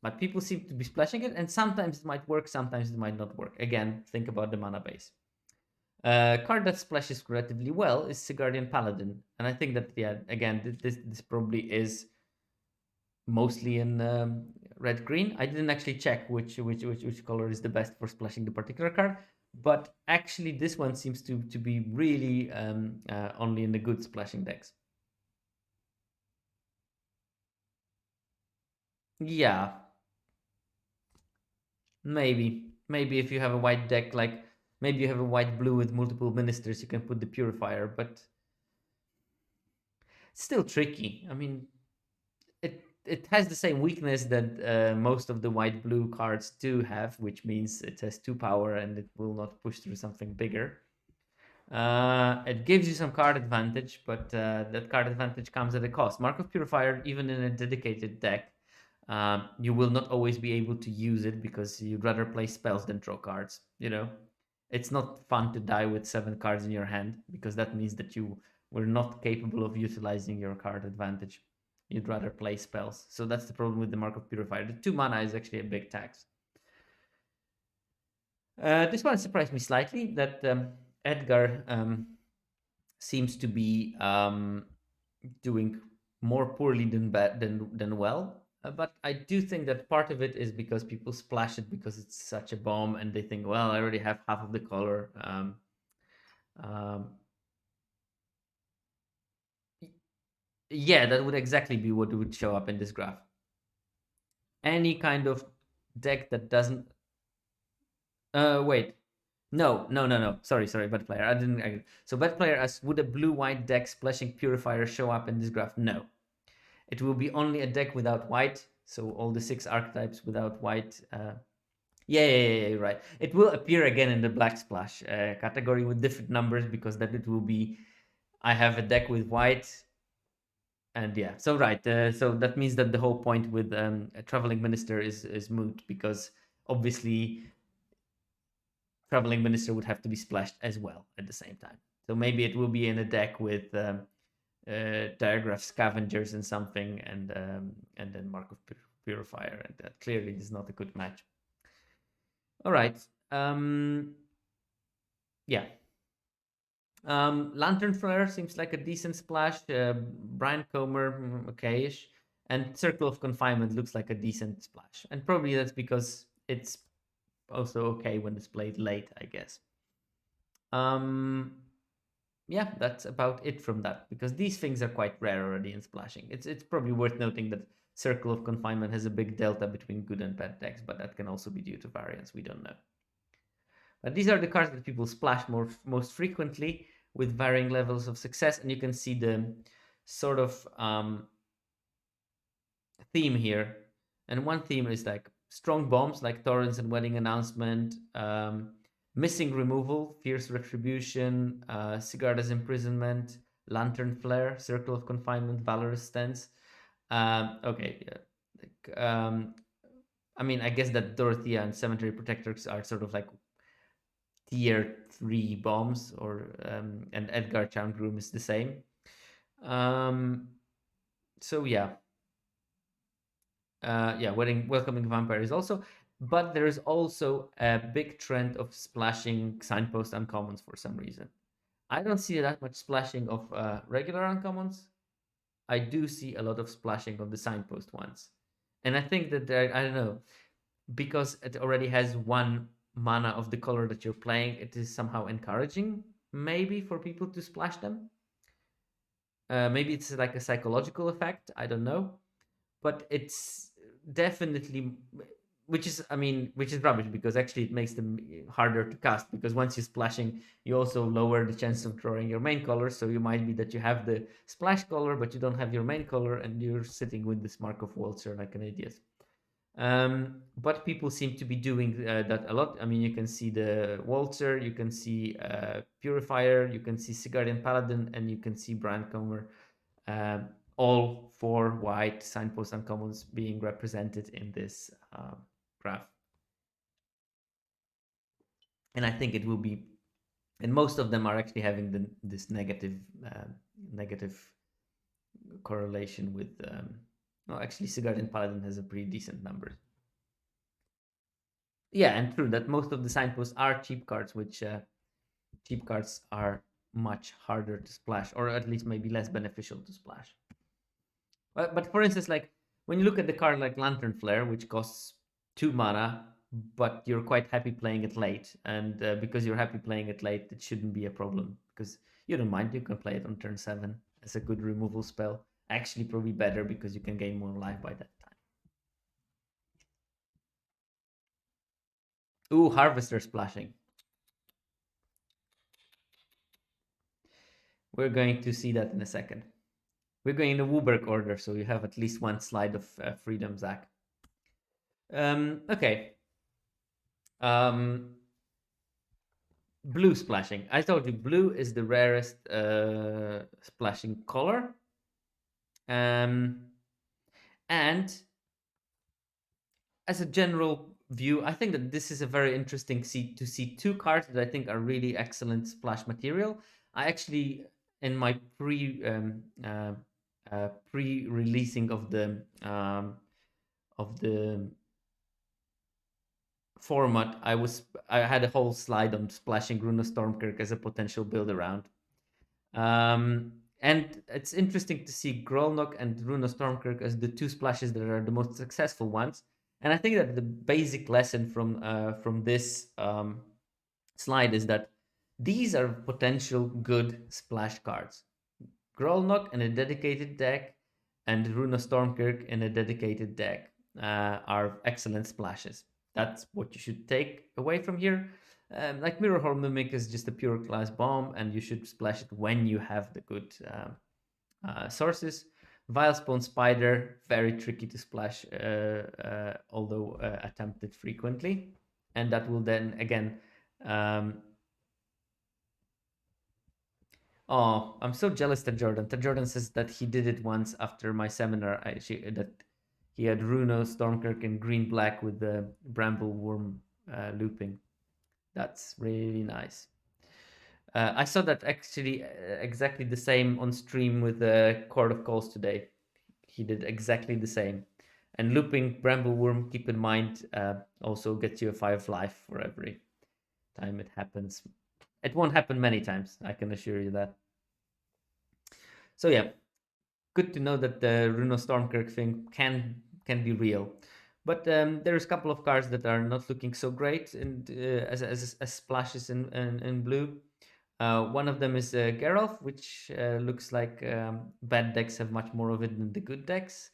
but people seem to be splashing it, and sometimes it might work, sometimes it might not work. Again, think about the mana base. Card that splashes relatively well is Cigarion Paladin, and I think that again this probably is mostly in red green. I didn't actually check which color is the best for splashing the particular card, but actually this one seems to be really only in the good splashing decks. Yeah, maybe if you have a white deck, like maybe you have a white blue with multiple ministers, you can put the Purifier, but it's still tricky. I mean, it has the same weakness that most of the white blue cards do have, which means it has 2 power and it will not push through something bigger. It gives you some card advantage, but that card advantage comes at a cost. Mark of Purifier, even in a dedicated deck, you will not always be able to use it because you'd rather play spells than draw cards. You know, it's not fun to die with 7 cards in your hand because that means that you were not capable of utilizing your card advantage. You'd rather play spells. So that's the problem with the Mark of Purifier. The 2 mana is actually a big tax. This one surprised me slightly that Edgar seems to be doing more poorly than bad than well. But I do think that part of it is because people splash it because it's such a bomb, and they think, well, I already have half of the color. Um, yeah, that would exactly be what would show up in this graph. Any kind of deck that doesn't. Wait. No. Sorry, bad player. I didn't. So bad player as would a blue-white deck splashing Purifier show up in this graph? No. It will be only a deck without white. So all the 6 archetypes without white. Yeah, right. It will appear again in the black splash category with different numbers because then it will be. I have a deck with white, and yeah. So right. So that means that the whole point with a traveling minister is moot because obviously traveling minister would have to be splashed as well at the same time. So maybe it will be in a deck with diagraph scavengers and something, and then Mark of Purifier, and that clearly is not a good match. All right. Yeah. Lantern Flare seems like a decent splash. Brian Comer, okayish. And Circle of Confinement looks like a decent splash. And probably that's because it's also okay when it's played late, I guess. Um, yeah, that's about it from that, because these things are quite rare already in splashing. It's probably worth noting that Circle of Confinement has a big delta between good and bad decks, but that can also be due to variance. We don't know. But these are the cards that people splash most frequently with varying levels of success, and you can see the sort of theme here. And one theme is like strong bombs, like Torrents and Wedding Announcement, missing removal, Fierce Retribution, Sigarda's Imprisonment, Lantern Flare, Circle of Confinement, Valorous Stance. Okay, yeah. I mean, I guess that Dorothea and Cemetery Protectors are sort of like tier 3 bombs, or and Edgar Charmed Groom is the same. So yeah, yeah, welcoming vampire is also, but there is also a big trend of splashing signpost uncommons for some reason. I don't see that much splashing of regular uncommons. I do see a lot of splashing of the signpost ones, and I think that I don't know, because it already has one mana of the color that you're playing. It is somehow encouraging, maybe, for people to splash them. Maybe it's like a psychological effect. I don't know, but it's definitely, which is, I mean, which is rubbish, because actually it makes them harder to cast, because once you're splashing, you also lower the chance of drawing your main color. So you might be that you have the splash color, but you don't have your main color, and you're sitting with this Mark of Waltzer like an idiot. But people seem to be doing that a lot. I mean, you can see the Waltzer, you can see Purifier, you can see Cigarion Paladin, and you can see Brandcomer, all 4 white signpost uncommons being represented in this graph. And I think it will be, and most of them are actually having this negative correlation with. No, actually, Cigarion Paladin has a pretty decent number. Yeah, and true that most of the signposts are cheap cards, which cheap cards are much harder to splash, or at least maybe less beneficial to splash. But for instance, like when you look at the card like Lantern Flare, which costs 2 mana, but you're quite happy playing it late, and because you're happy playing it late, it shouldn't be a problem, because you don't mind. You can play it on turn 7 as a good removal spell. Actually, probably better, because you can gain more life by that time. Ooh, Harvester splashing. We're going to see that in a second. We're going in the Wooberg order, so you have at least one slide of freedom, Zach. Okay. Blue splashing. I told you blue is the rarest splashing color. And as a general view, I think that this is a very interesting to see 2 cards that I think are really excellent splash material. I actually, in my pre-releasing of the format, I had a whole slide on splashing Runa Stormkirk as a potential build around. And it's interesting to see Grolnok and Runa Stormkirk as the 2 splashes that are the most successful ones. And I think that the basic lesson from this slide is that these are potential good splash cards. Grolnok in a dedicated deck and Runa Stormkirk in a dedicated deck are excellent splashes. That's what you should take away from here. Like Mirrorhole Mimic is just a pure class bomb, and you should splash it when you have the good sources. Vilespawn Spider, very tricky to splash, although attempted frequently. And that will then, again, oh, I'm so jealous that Jordan says that he did it once after my seminar. That he had Runo, Stormkirk, and green black with the Bramble Worm looping. That's really nice. I saw that actually exactly the same on stream with the Court of Calls today. He did exactly the same. And looping Bramble Worm, keep in mind, also gets you a 5 life for every time it happens. It won't happen many times, I can assure you that. So yeah, good to know that the Runo Stormkirk thing can be real. But there's a couple of cards that are not looking so great as splashes in blue. One of them is Geralt, which looks like bad decks have much more of it than the good decks.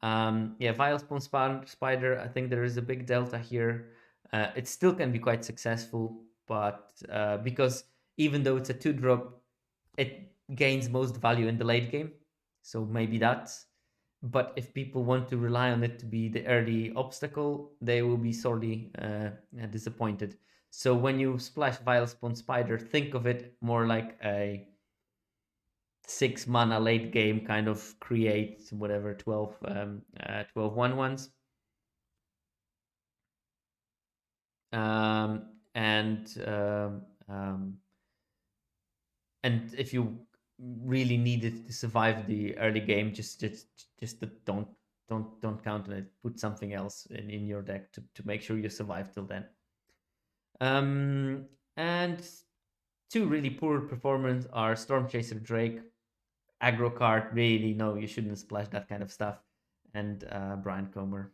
Yeah, Vilespawn Spider, I think there is a big delta here. It still can be quite successful, but because even though it's a 2-drop, it gains most value in the late game. So maybe that's. But if people want to rely on it to be the early obstacle, they will be sorely disappointed. So when you splash Vilespawn Spider, think of it more like a 6 mana late game kind of create whatever 12 1/1s. Um, and and if you really need it to survive the early game, just don't count on it. Put something else in your deck to make sure you survive till then. And two really poor performers are Storm Chaser Drake, aggro card. Really, no, you shouldn't splash that kind of stuff. And Brian Comer.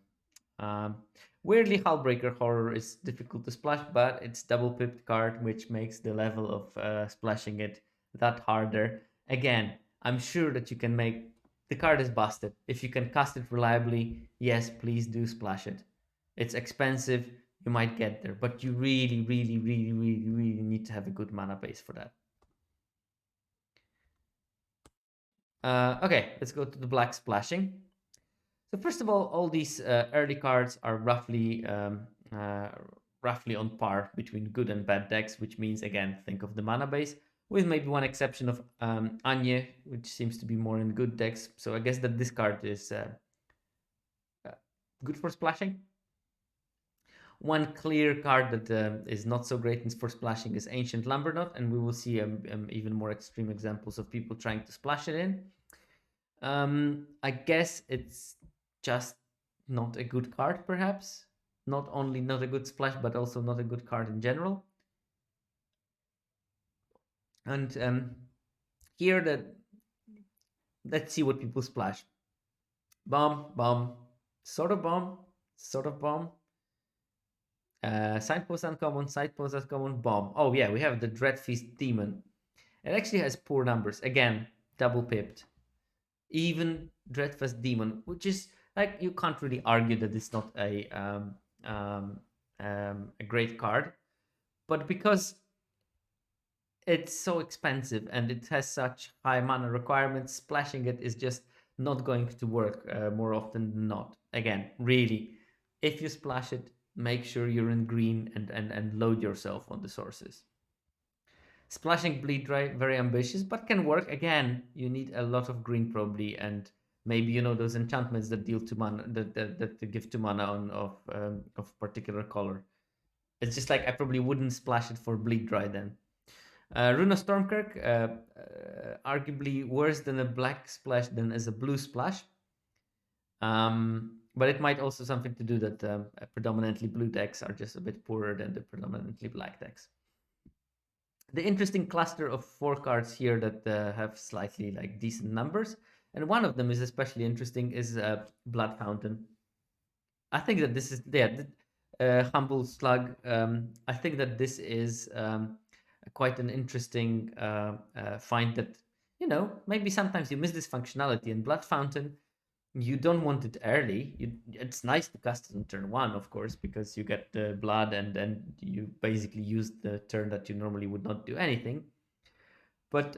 Um, Weirdly, Hullbreaker Horror is difficult to splash, but it's double pipped card, which makes the level of splashing it that harder. Again, I'm sure that you can make the card is busted. If you can cast it reliably, yes, please do splash it. It's expensive, you might get there, but you really, really, really, really, really need to have a good mana base for that. Okay, let's go to the black splashing. So first of all these early cards are uh, roughly on par between good and bad decks, which means again think of the mana base, with maybe one exception of Anya, which seems to be more in good decks. So I guess that this card is uh, good for splashing. One clear card that is not so great for splashing is Ancient Lamborgh, and we will see even more extreme examples of people trying to splash it in. I guess it's just not a good card, perhaps. Not only not a good splash, but also not a good card in general. And here, let's see what people splash. Bomb, bomb, sort of bomb, sort of bomb. Signpost uncommon, signpost uncommon, bomb. Oh yeah, we have the Dreadfist Demon. It actually has poor numbers. Again, double pipped. Even Dreadfist Demon, which is like you can't really argue that it's not a great card, but because it's so expensive and it has such high mana requirements, splashing it is just not going to work more often than not. Again, really, if you splash it, make sure you're in green and load yourself on the sources. Splashing Bleed Dry, very ambitious, but can work. Again, you need a lot of green probably, and maybe those enchantments that deal to mana that give to mana on of particular color. It's just like I probably wouldn't splash it for Bleed Dry then. Runa Stormkirk, arguably worse than a black splash than as a blue splash. But it might also something to do that predominantly blue decks are just a bit poorer than the predominantly black decks. The interesting cluster of 4 cards here that have slightly like decent numbers, and one of them is especially interesting is Blood Fountain. I think that this is Humble Slug. I think that this is quite an interesting find that maybe sometimes you miss this functionality in Blood Fountain. You don't want it early. It's nice to cast it on turn 1, of course, because you get the blood and then you basically use the turn that you normally would not do anything. But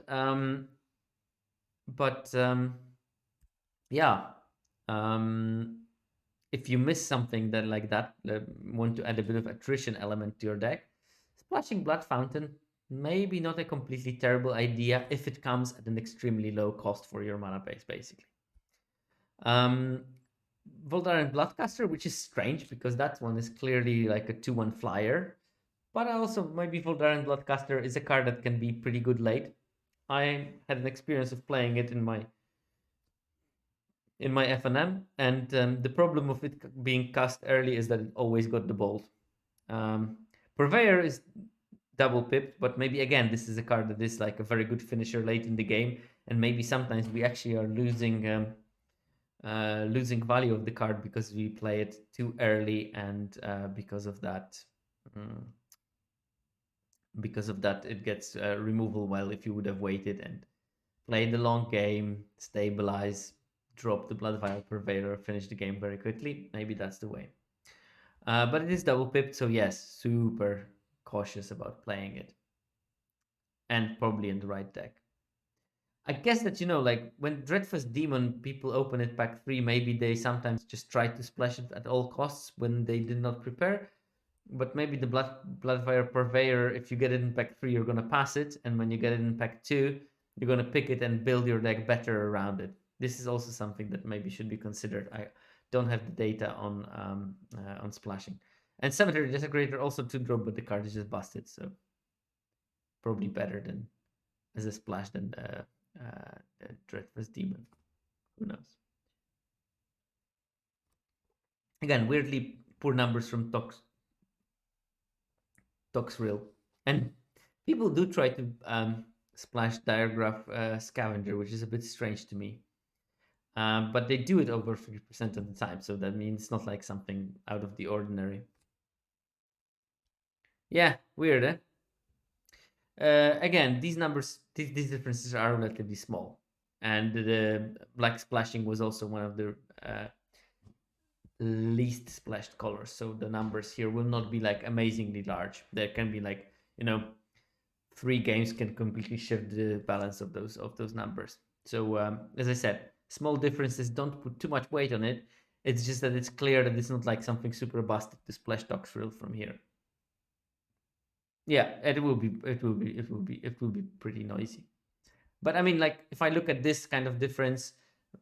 but yeah, if you miss something that like that, want to add a bit of attrition element to your deck, splashing Blood Fountain maybe not a completely terrible idea if it comes at an extremely low cost for your mana base, basically. Voldaren Bloodcaster, which is strange because that one is clearly like a 2/1 flyer. But also, maybe Voldaren Bloodcaster is a card that can be pretty good late. I had an experience of playing it in my FNM, and the problem of it being cast early is that it always got the bolt. Purveyor is double pipped, but maybe again this is a card that is like a very good finisher late in the game, and maybe sometimes we actually are losing value of the card because we play it too early, and because of that, Because of that, it gets removal well if you would have waited and played the long game, stabilize, drop the Blood Vial Purveyor, finish the game very quickly. Maybe that's the way. But it is double pipped, so yes, super cautious about playing it. And probably in the right deck. I guess that, like when Dreadfist Demon people open it pack 3, maybe they sometimes just try to splash it at all costs when they did not prepare. But maybe the Bloodfire Purveyor, if you get it in pack 3, you're going to pass it. And when you get it in pack 2, you're going to pick it and build your deck better around it. This is also something that maybe should be considered. I don't have the data on splashing. And Cemetery Desecrator also 2-drop, but the card is just busted. So probably better than as a splash than Dreadfist Demon. Who knows? Again, weirdly poor numbers from Toxrill. And people do try to splash Diagraph Scavenger, which is a bit strange to me. But they do it over 50% of the time, so that means it's not like something out of the ordinary. Yeah, weird, eh? Again, these numbers, these differences are relatively small. And the black splashing was also one of the least splashed colors. So the numbers here will not be like amazingly large. There can be like, 3 games can completely shift the balance of those numbers. So as I said, small differences, don't put too much weight on it. It's just that it's clear that it's not like something super busted to splash Toxrill from here. Yeah, it will be pretty noisy. But I mean, like if I look at this kind of difference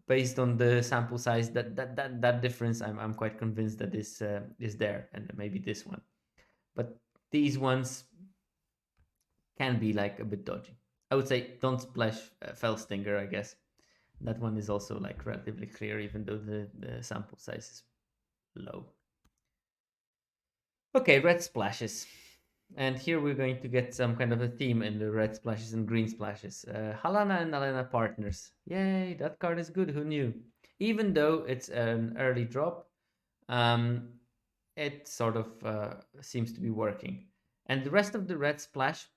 based on the sample size, that difference, I'm quite convinced that this is there, and maybe this one. But these ones can be like a bit dodgy. I would say don't splash Fellstinger, I guess. That one is also like relatively clear, even though the sample size is low. Okay, red splashes. And here we're going to get some kind of a theme in the red splashes and green splashes. Halana and Alena partners. Yay, that card is good. Who knew? Even though it's an early drop, um, it sort of seems to be working. And the rest of the red splash,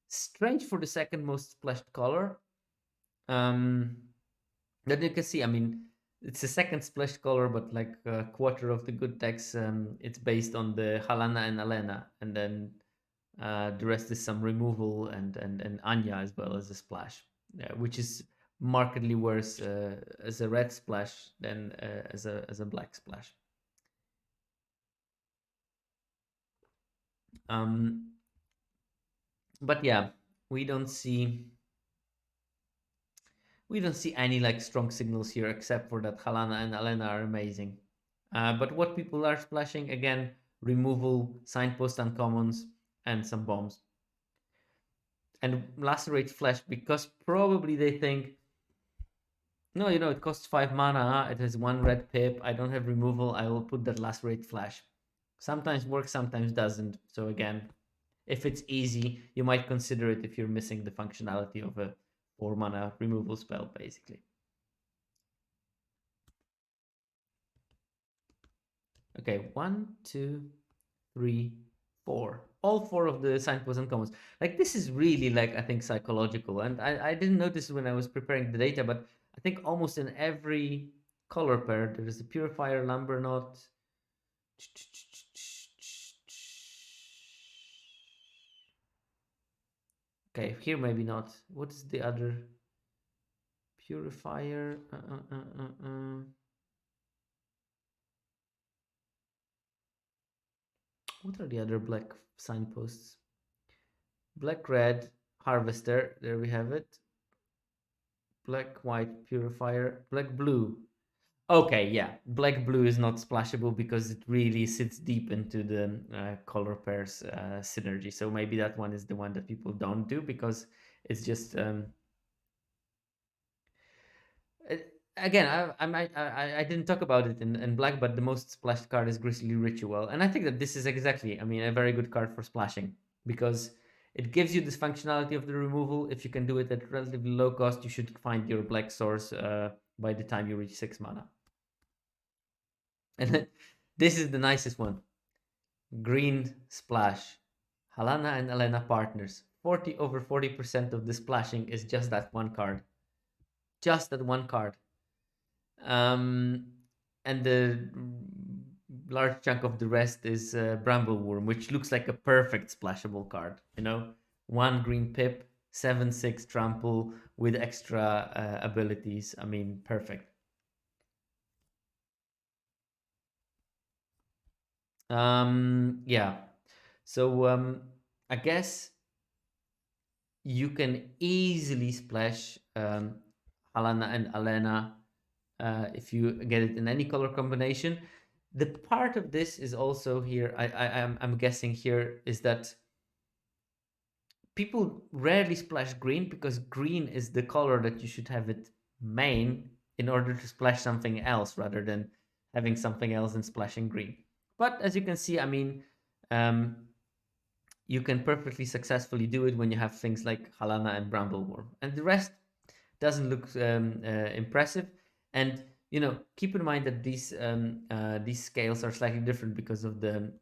strange for the second most splashed color. That you can see, I mean, it's the second splashed color, but like a quarter of the good decks, it's based on the Halana and Alena, and then the rest is some removal and Anya as well as a splash, which is markedly worse as a red splash than as a black splash. But yeah, we don't see any like strong signals here, except for that Halana and Alena are amazing. But what people are splashing, again, removal, signpost uncommons, and some bombs. And lacerate flesh, because probably they think, no, it costs 5 mana, it has 1 red pip, I don't have removal, I will put that lacerate flash. Sometimes works, sometimes doesn't. So again, if it's easy, you might consider it if you're missing the functionality of a 4 mana removal spell, basically. Okay, 1, 2, 3, 4. All 4 of the signposts and commons. Like, this is really, like, I think, psychological. And I didn't notice when I was preparing the data, but I think almost in every color pair, there is a Purifier, Lamborgh. Okay, here maybe not. What is the other? Purifier. What are the other black signposts? Black, red, Harvester. There we have it. Black, white, Purifier. Black, blue. Okay, yeah. Black, blue is not splashable because it really sits deep into the color pairs synergy. So maybe that one is the one that people don't do because it's just again, I didn't talk about it in black, but the most splashed card is Grisly Ritual, and I think that this is exactly, I mean, a very good card for splashing because it gives you this functionality of the removal. If you can do it at relatively low cost, you should find your black source by the time you reach 6 mana. And this is the nicest one: green splash, Halana and Elena partners. 40% of the splashing is just that one card. Just that one card. Um, and the large chunk of the rest is Brambleworm, which looks like a perfect splashable card. You know, one green pip, 7/6 trample with extra abilities. I mean, perfect. Yeah. So I guess you can easily splash Alana and Alena if you get it in any color combination. The part of this is also here. I'm guessing here is that people rarely splash green because green is the color that you should have it main in order to splash something else rather than having something else and splashing green. But as you can see, I mean, um, you can perfectly successfully do it when you have things like Halana and Brambleworm, and the rest doesn't look impressive. And keep in mind that these scales are slightly different because of the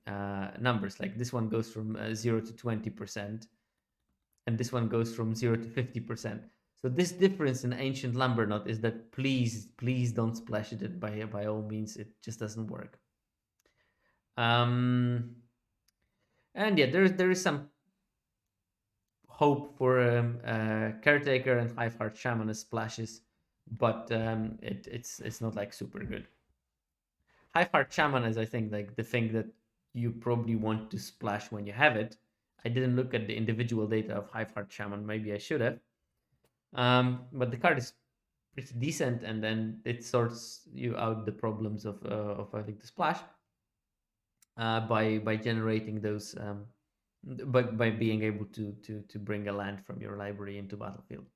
numbers. Like this one goes from 0 to 20%, and this one goes from 0 to 50%. So this difference in ancient lumber knot is that please don't splash it by all means. It just doesn't work. Um, and yeah, there is some hope for caretaker and hive heart shaman as splashes, but it's not like super good. Hive heart shaman is, I think, like the thing that you probably want to splash when you have it. I didn't look at the individual data of hive heart shaman. Maybe I should have. But the card is pretty decent, and then it sorts you out the problems of having to splash by generating those by being able to bring a land from your library into battlefield.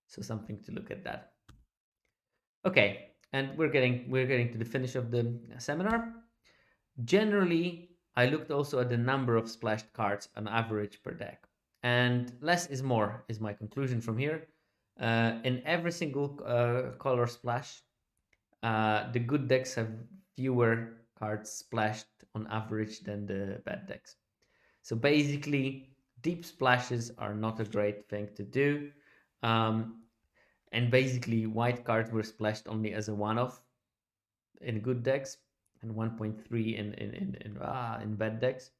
So something to look at that. Okay, and we're getting to the finish of the seminar. Generally, I looked also at the number of splashed cards on average per deck, and less is more is my conclusion from here. In every single color splash, the good decks have fewer cards splashed on average than the bad decks. So basically, deep splashes are not a great thing to do. Um, and basically, white cards were splashed only as a one-off in good decks and 1.3 in bad decks.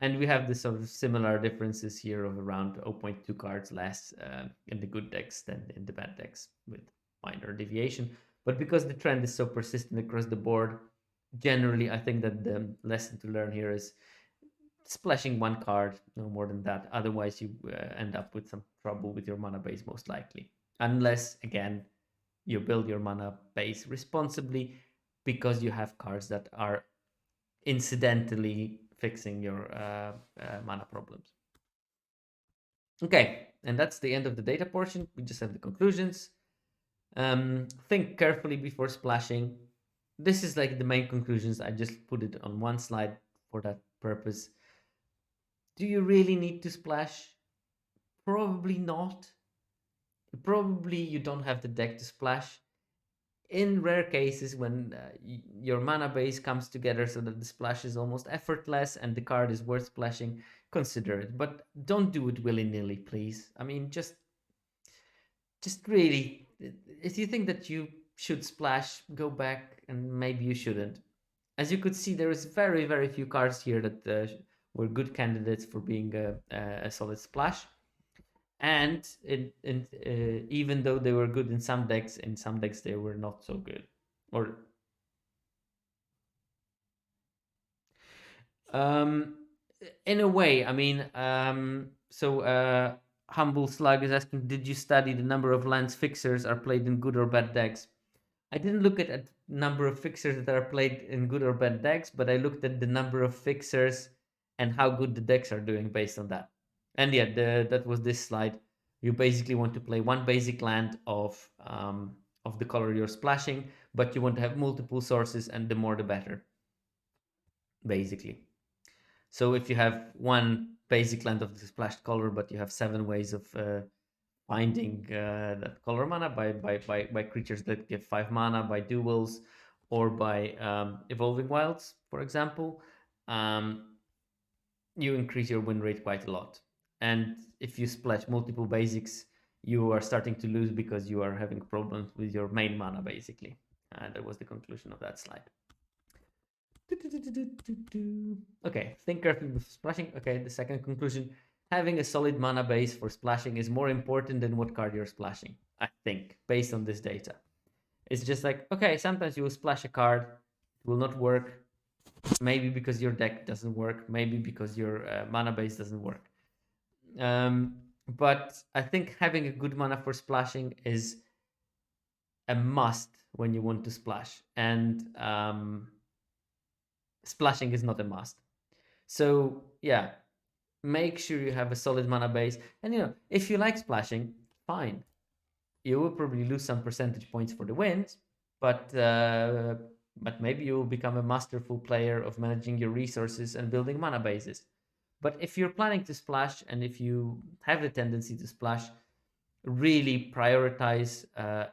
And we have this sort of similar differences here of around zero point 0.2 cards less in the good decks than in the bad decks with minor deviation. But because the trend is so persistent across the board, generally, I think that the lesson to learn here is splashing one card, no more than that. Otherwise, you end up with some trouble with your mana base, most likely. Unless, again, you build your mana base responsibly because you have cards that are incidentally fixing your mana problems. Okay, and that's the end of the data portion. We just have the conclusions. Think carefully before splashing. This is like the main conclusions. I just put it on one slide for that purpose. Do you really need to splash? Probably not. Probably you don't have the deck to splash. In rare cases, when your mana base comes together so that the splash is almost effortless and the card is worth splashing, consider it. But don't do it willy-nilly, please. I mean, just really, if you think that you should splash, go back and maybe you shouldn't. As you could see, there is very, very few cards here that were good candidates for being a solid splash. And even though they were good in some decks they were not so good. Or um, in a way, I mean, Humble Slug is asking, did you study the number of lands fixers are played in good or bad decks? I didn't look at a number of fixers that are played in good or bad decks, but I looked at the number of fixers and how good the decks are doing based on that. And yeah, that was this slide. You basically want to play one basic land of the color you're splashing, but you want to have multiple sources, and the more the better, basically. So if you have one basic land of the splashed color, but you have 7 ways of finding that color mana by creatures that give 5 mana, by duels, or by evolving wilds, for example. Um, you increase your win rate quite a lot. And if you splash multiple basics, you are starting to lose because you are having problems with your main mana, basically. And that was the conclusion of that slide. Okay, think carefully with splashing. Okay, the second conclusion: having a solid mana base for splashing is more important than what card you're splashing, I think, based on this data. It's just like, okay, sometimes you will splash a card, it will not work, maybe because your deck doesn't work, maybe because your mana base doesn't work. But I think having a good mana for splashing is a must when you want to splash, and splashing is not a must. So yeah, make sure you have a solid mana base, and if you like splashing, fine. You will probably lose some percentage points for the wins, but maybe you will become a masterful player of managing your resources and building mana bases. But if you're planning to splash, and if you have the tendency to splash, really prioritize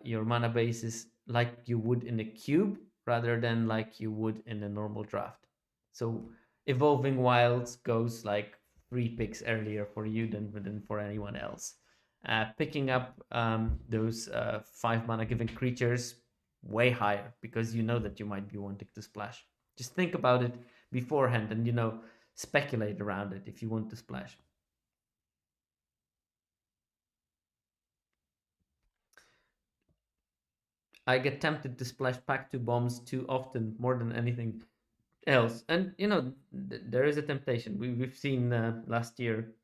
your mana bases like you would in a cube rather than like you would in a normal draft. So evolving wilds goes like 3 picks earlier for you than for anyone else. Picking up those 5 mana giving creatures way higher because you know that you might be wanting to splash. Just think about it beforehand and speculate around it if you want to splash. I get tempted to splash pack 2 bombs too often, more than anything else. And there is a temptation. We've seen last year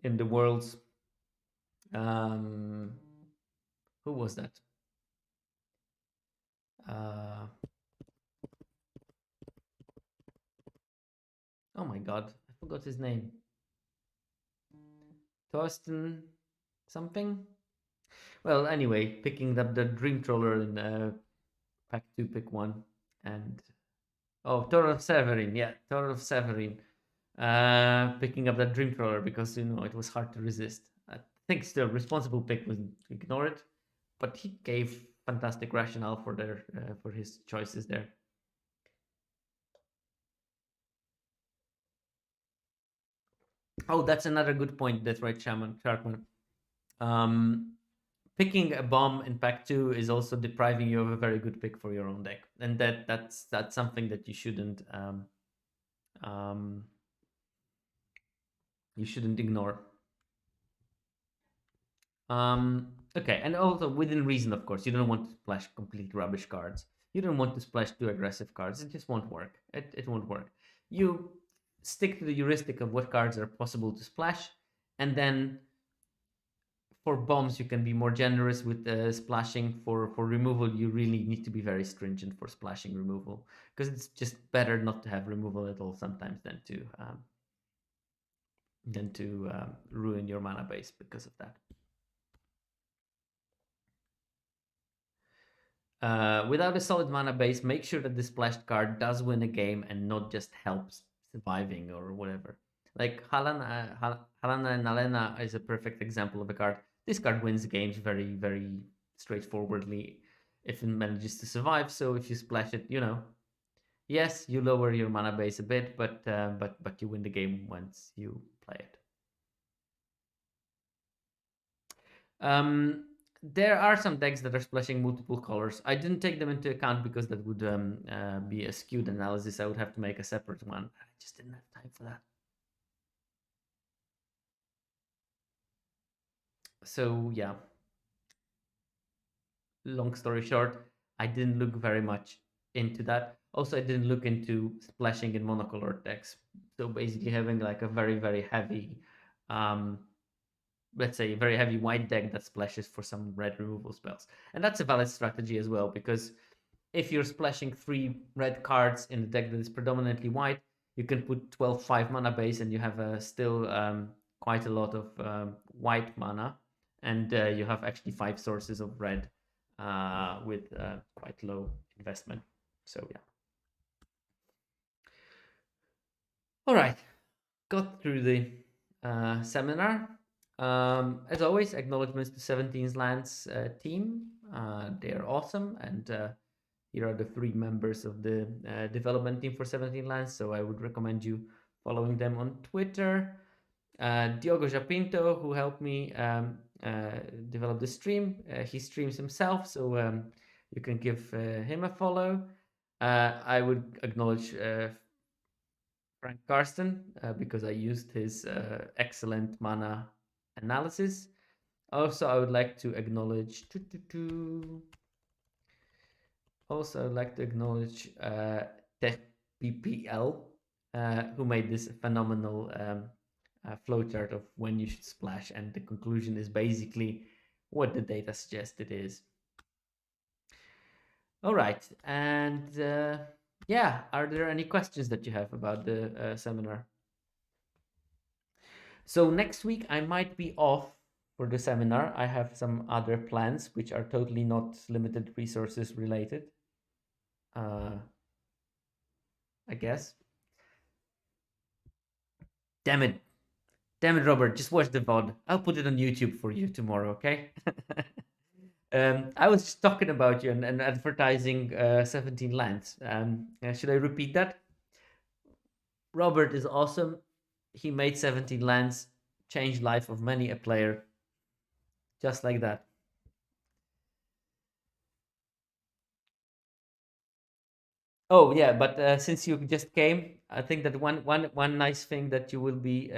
in the worlds. Um, who was that? Uh, oh my god, I forgot his name. Thorsten something. Well, anyway, picking up the Dream Troller in pack 2, pick 1, and Thor of Severin, yeah, Thor of Severin. Picking up that Dream Troller because it was hard to resist. I think still responsible pick was to ignore it, but he gave fantastic rationale for his choices there. Oh, that's another good point. That's right, Sharkman. Picking a bomb in pack 2 is also depriving you of a very good pick for your own deck, and that's something that you shouldn't ignore. Okay, and also within reason, of course. You don't want to splash complete rubbish cards. You don't want to splash too aggressive cards. It just won't work. It won't work. You stick to the heuristic of what cards are possible to splash, and then for bombs you can be more generous with splashing. For removal, you really need to be very stringent for splashing removal because it's just better not to have removal at all sometimes than to ruin your mana base because of that. Without a solid mana base, make sure that the splashed card does win a game and not just helps surviving or whatever. Like Halana and Alena is a perfect example of a card. This card wins games very, very straightforwardly if it manages to survive. So if you splash it, yes, you lower your mana base a bit, but you win the game once you play it. There are some decks that are splashing multiple colors. I didn't take them into account because that would be a skewed analysis. I would have to make a separate one. I just didn't have time for that. So yeah, long story short, I didn't look very much into that. Also, I didn't look into splashing in monocolored decks. So basically having like a very, very heavy let's say a very heavy white deck that splashes for some red removal spells. And that's a valid strategy as well, because if you're splashing 3 red cards in a deck that is predominantly white, you can put 12/5 mana base and you have still quite a lot of white mana, and you have actually 5 sources of red with quite low investment. So yeah. All right, got through the seminar. As always, acknowledgements to 17's Lands team. They're awesome, and Here are the three members of the development team for 17 Lands, so I would recommend you following them on Twitter. Diogo Japinto, who helped me develop the stream. He streams himself, so you can give him a follow. I would acknowledge Frank Karsten because I used his excellent mana analysis. Also, I would like to acknowledge. Also, I'd like to acknowledge Tech PPL, who made this phenomenal flowchart of when you should splash, and the conclusion is basically what the data suggests it is. All right, and yeah, are there any questions that you have about the seminar? So next week I might be off for the seminar. I have some other plans which are totally not limited resources related. I guess. Damn it. Damn it, Robert. Just watch the VOD. I'll put it on YouTube for you tomorrow, okay? I was just talking about you and advertising 17 Lands. Should I repeat that? Robert is awesome. He made 17 Lands, changed life of many a player. Just like that. Oh yeah, but since you just came, I think that one nice thing that you will be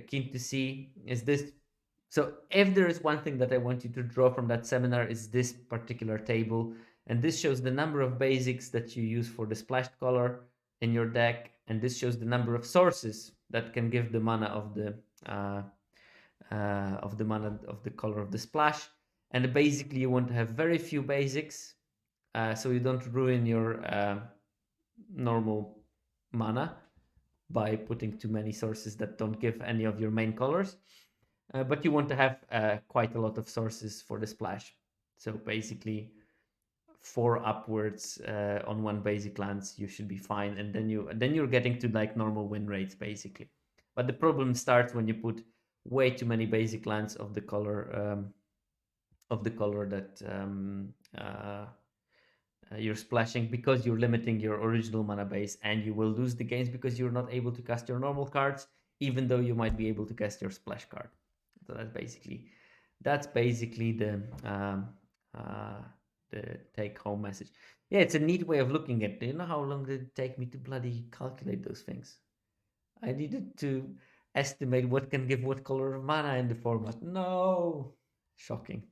keen to see is this. So if there is one thing that I want you to draw from that seminar is this particular table, and this shows the number of basics that you use for the splashed color in your deck, and this shows the number of sources that can give the mana of the mana of the color of the splash. And basically, you want to have very few basics, so you don't ruin your normal mana by putting too many sources that don't give any of your main colors. But you want to have quite a lot of sources for the splash. So basically, 4 upwards on one basic lance, you should be fine, and then you're getting to like normal win rates basically. But the problem starts when you put way too many basic lands of the color that you're splashing, because you're limiting your original mana base, and you will lose the games because you're not able to cast your normal cards, even though you might be able to cast your splash card. So that's basically the take home message. Yeah, it's a neat way of looking at it. Do you know how long did it take me to bloody calculate those things? I needed to estimate what can give what color of mana in the format. No, shocking.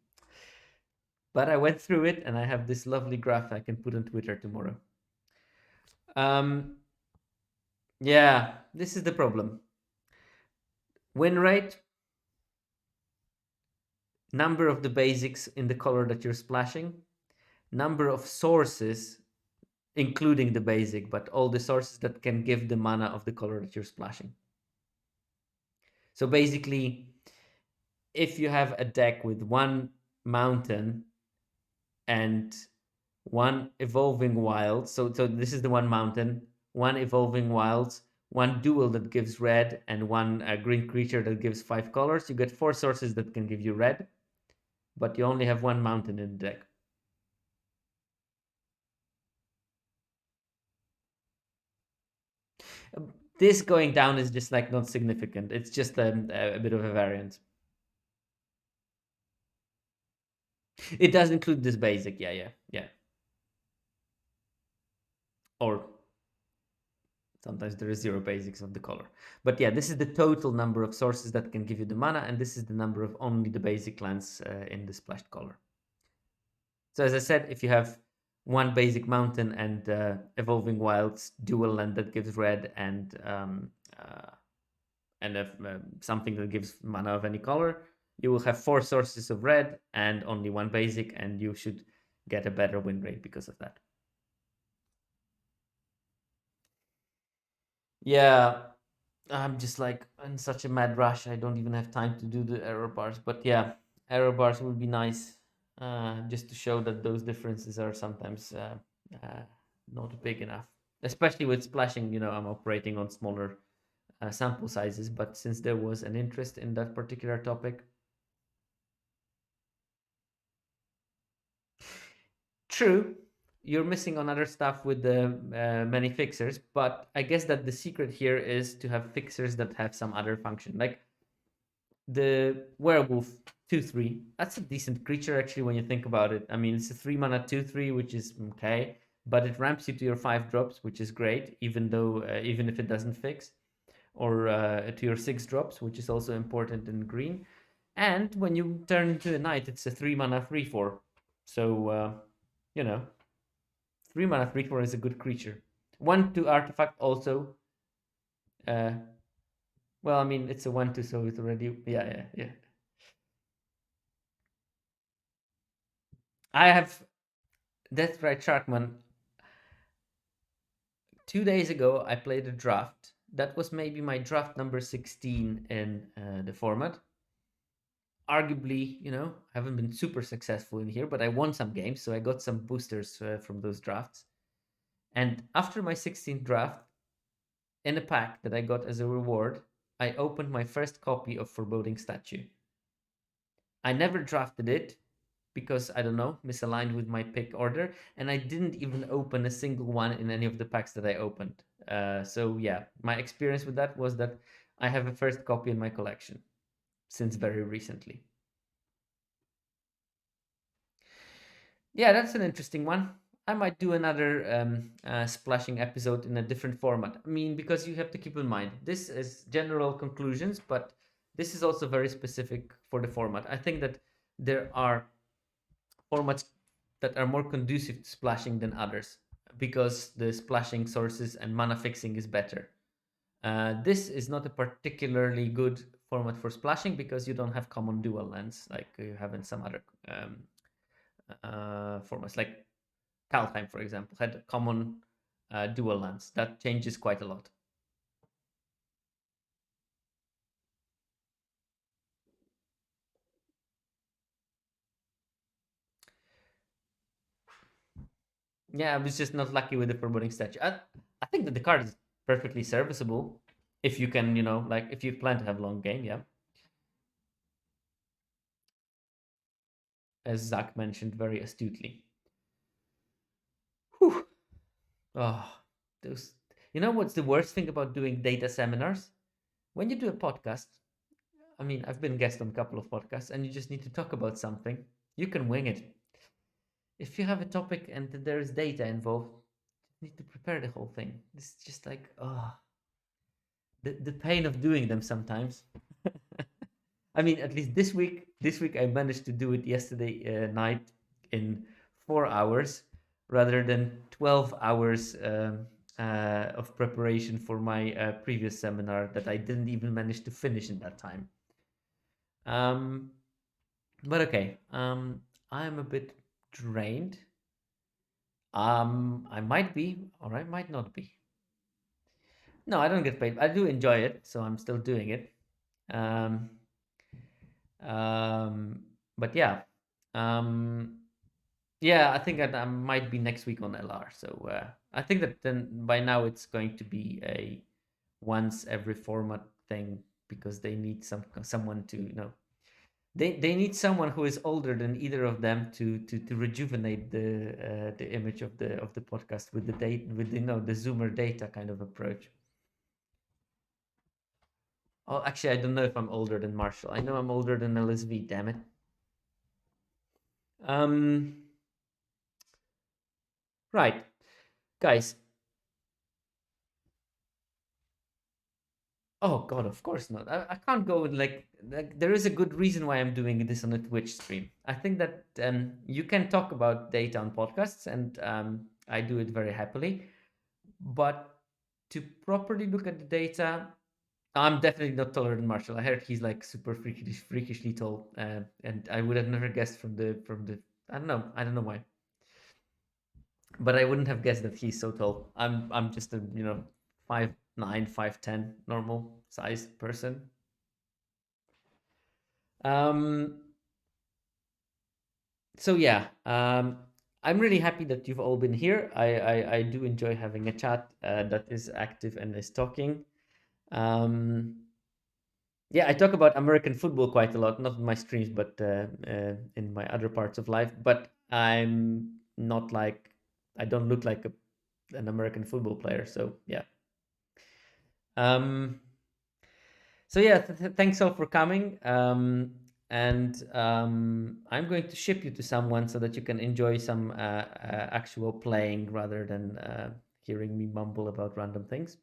But I went through it, and I have this lovely graph I can put on Twitter tomorrow. Yeah, this is the problem. Win rate, number of the basics in the color that you're splashing, number of sources, including the basic, but all the sources that can give the mana of the color that you're splashing. So basically, if you have a deck with one mountain and one evolving wild, so this is the one mountain, one evolving wilds, one dual that gives red, and one green creature that gives 5 colors, you get 4 sources that can give you red, but you only have one mountain in the deck. This going down is just like not significant. It's just a bit of a variance. It does include this basic, yeah. Or sometimes there is 0 basics of the color. But yeah, this is the total number of sources that can give you the mana, and this is the number of only the basic lands in the splashed color. So as I said, if you have one basic mountain and evolving wilds dual land that gives red, and something that gives mana of any color, you will have 4 sources of red and only one basic, and you should get a better win rate because of that. Yeah, I'm just like in such a mad rush. I don't even have time to do the error bars. But yeah, error bars would be nice, just to show that those differences are sometimes not big enough. Especially with splashing, I'm operating on smaller sample sizes. But since there was an interest in that particular topic, true, you're missing on other stuff with the many fixers. But I guess that the secret here is to have fixers that have some other function, like the werewolf 2/3. That's a decent creature actually when you think about it. I mean, it's a 3 mana 2/3, which is okay, but it ramps you to your 5 drops, which is great, even though even if it doesn't fix, or to your 6 drops, which is also important in green. And when you turn into a knight, it's a 3 mana 3/4. So you know, 3 mana 3/4 is a good creature. 1/2 artifact also. Uh, well, I mean, it's a 1/2, so it's already yeah. I have That's right, Sharkman. 2 days ago, I played a draft. That was maybe my draft number 16 in the format. Arguably, haven't been super successful in here, but I won some games, so I got some boosters from those drafts. And after my 16th draft, in a pack that I got as a reward, I opened my first copy of Foreboding Statue. I never drafted it because I don't know, misaligned with my pick order, and I didn't even open a single one in any of the packs that I opened. So yeah, my experience with that was that I have a first copy in my collection since very recently. Yeah, that's an interesting one. I might do another splashing episode in a different format. I mean, because you have to keep in mind, this is general conclusions, but this is also very specific for the format. I think that there are formats that are more conducive to splashing than others because the splashing sources and mana fixing is better. This is not a particularly good format for splashing because you don't have common dual lands like you have in some other formats. Like Kaldheim, for example, had common dual lands. That changes quite a lot. Yeah, I was just not lucky with the Foreboding Statue. I think that the card is perfectly serviceable if you can, like if you plan to have long game, yeah. As Zach mentioned very astutely. Whew. Oh, those. You know what's the worst thing about doing data seminars? When you do a podcast, I mean, I've been guest on a couple of podcasts, and you just need to talk about something. You can wing it. If you have a topic and there is data involved, you need to prepare the whole thing. It's just like, the pain of doing them sometimes. I mean, at least this week I managed to do it yesterday night in 4 hours rather than 12 hours of preparation for my previous seminar that I didn't even manage to finish in that time. Um, but okay, I'm a bit drained. I might be, or I might not be. No, I don't get paid. I do enjoy it, so I'm still doing it. Um, but yeah, um, yeah, I think that I might be next week on LR. So I think that then by now it's going to be a once every format thing because they need someone to they need someone who is older than either of them to rejuvenate the image of the podcast with the date with the Zoomer data kind of approach. Oh, actually, I don't know if I'm older than Marshall. I know I'm older than LSV. Damn it. Um. Right, guys. Oh God, of course not. I can't go with like there is a good reason why I'm doing this on a Twitch stream. I think that you can talk about data on podcasts, and I do it very happily. But to properly look at the data, I'm definitely not taller than Marshall. I heard he's like super freakishly tall, and I would have never guessed from the. I don't know why, but I wouldn't have guessed that he's so tall. I'm just a 5'9", 5'10", normal size person. Um. So yeah. I'm really happy that you've all been here. I do enjoy having a chat that is active and is talking. Um. Yeah, I talk about American football quite a lot, not in my streams, but in my other parts of life. But I'm not like I don't look like an American football player. So yeah. Um, so yeah, thanks all for coming. And I'm going to ship you to someone so that you can enjoy some actual playing rather than hearing me mumble about random things.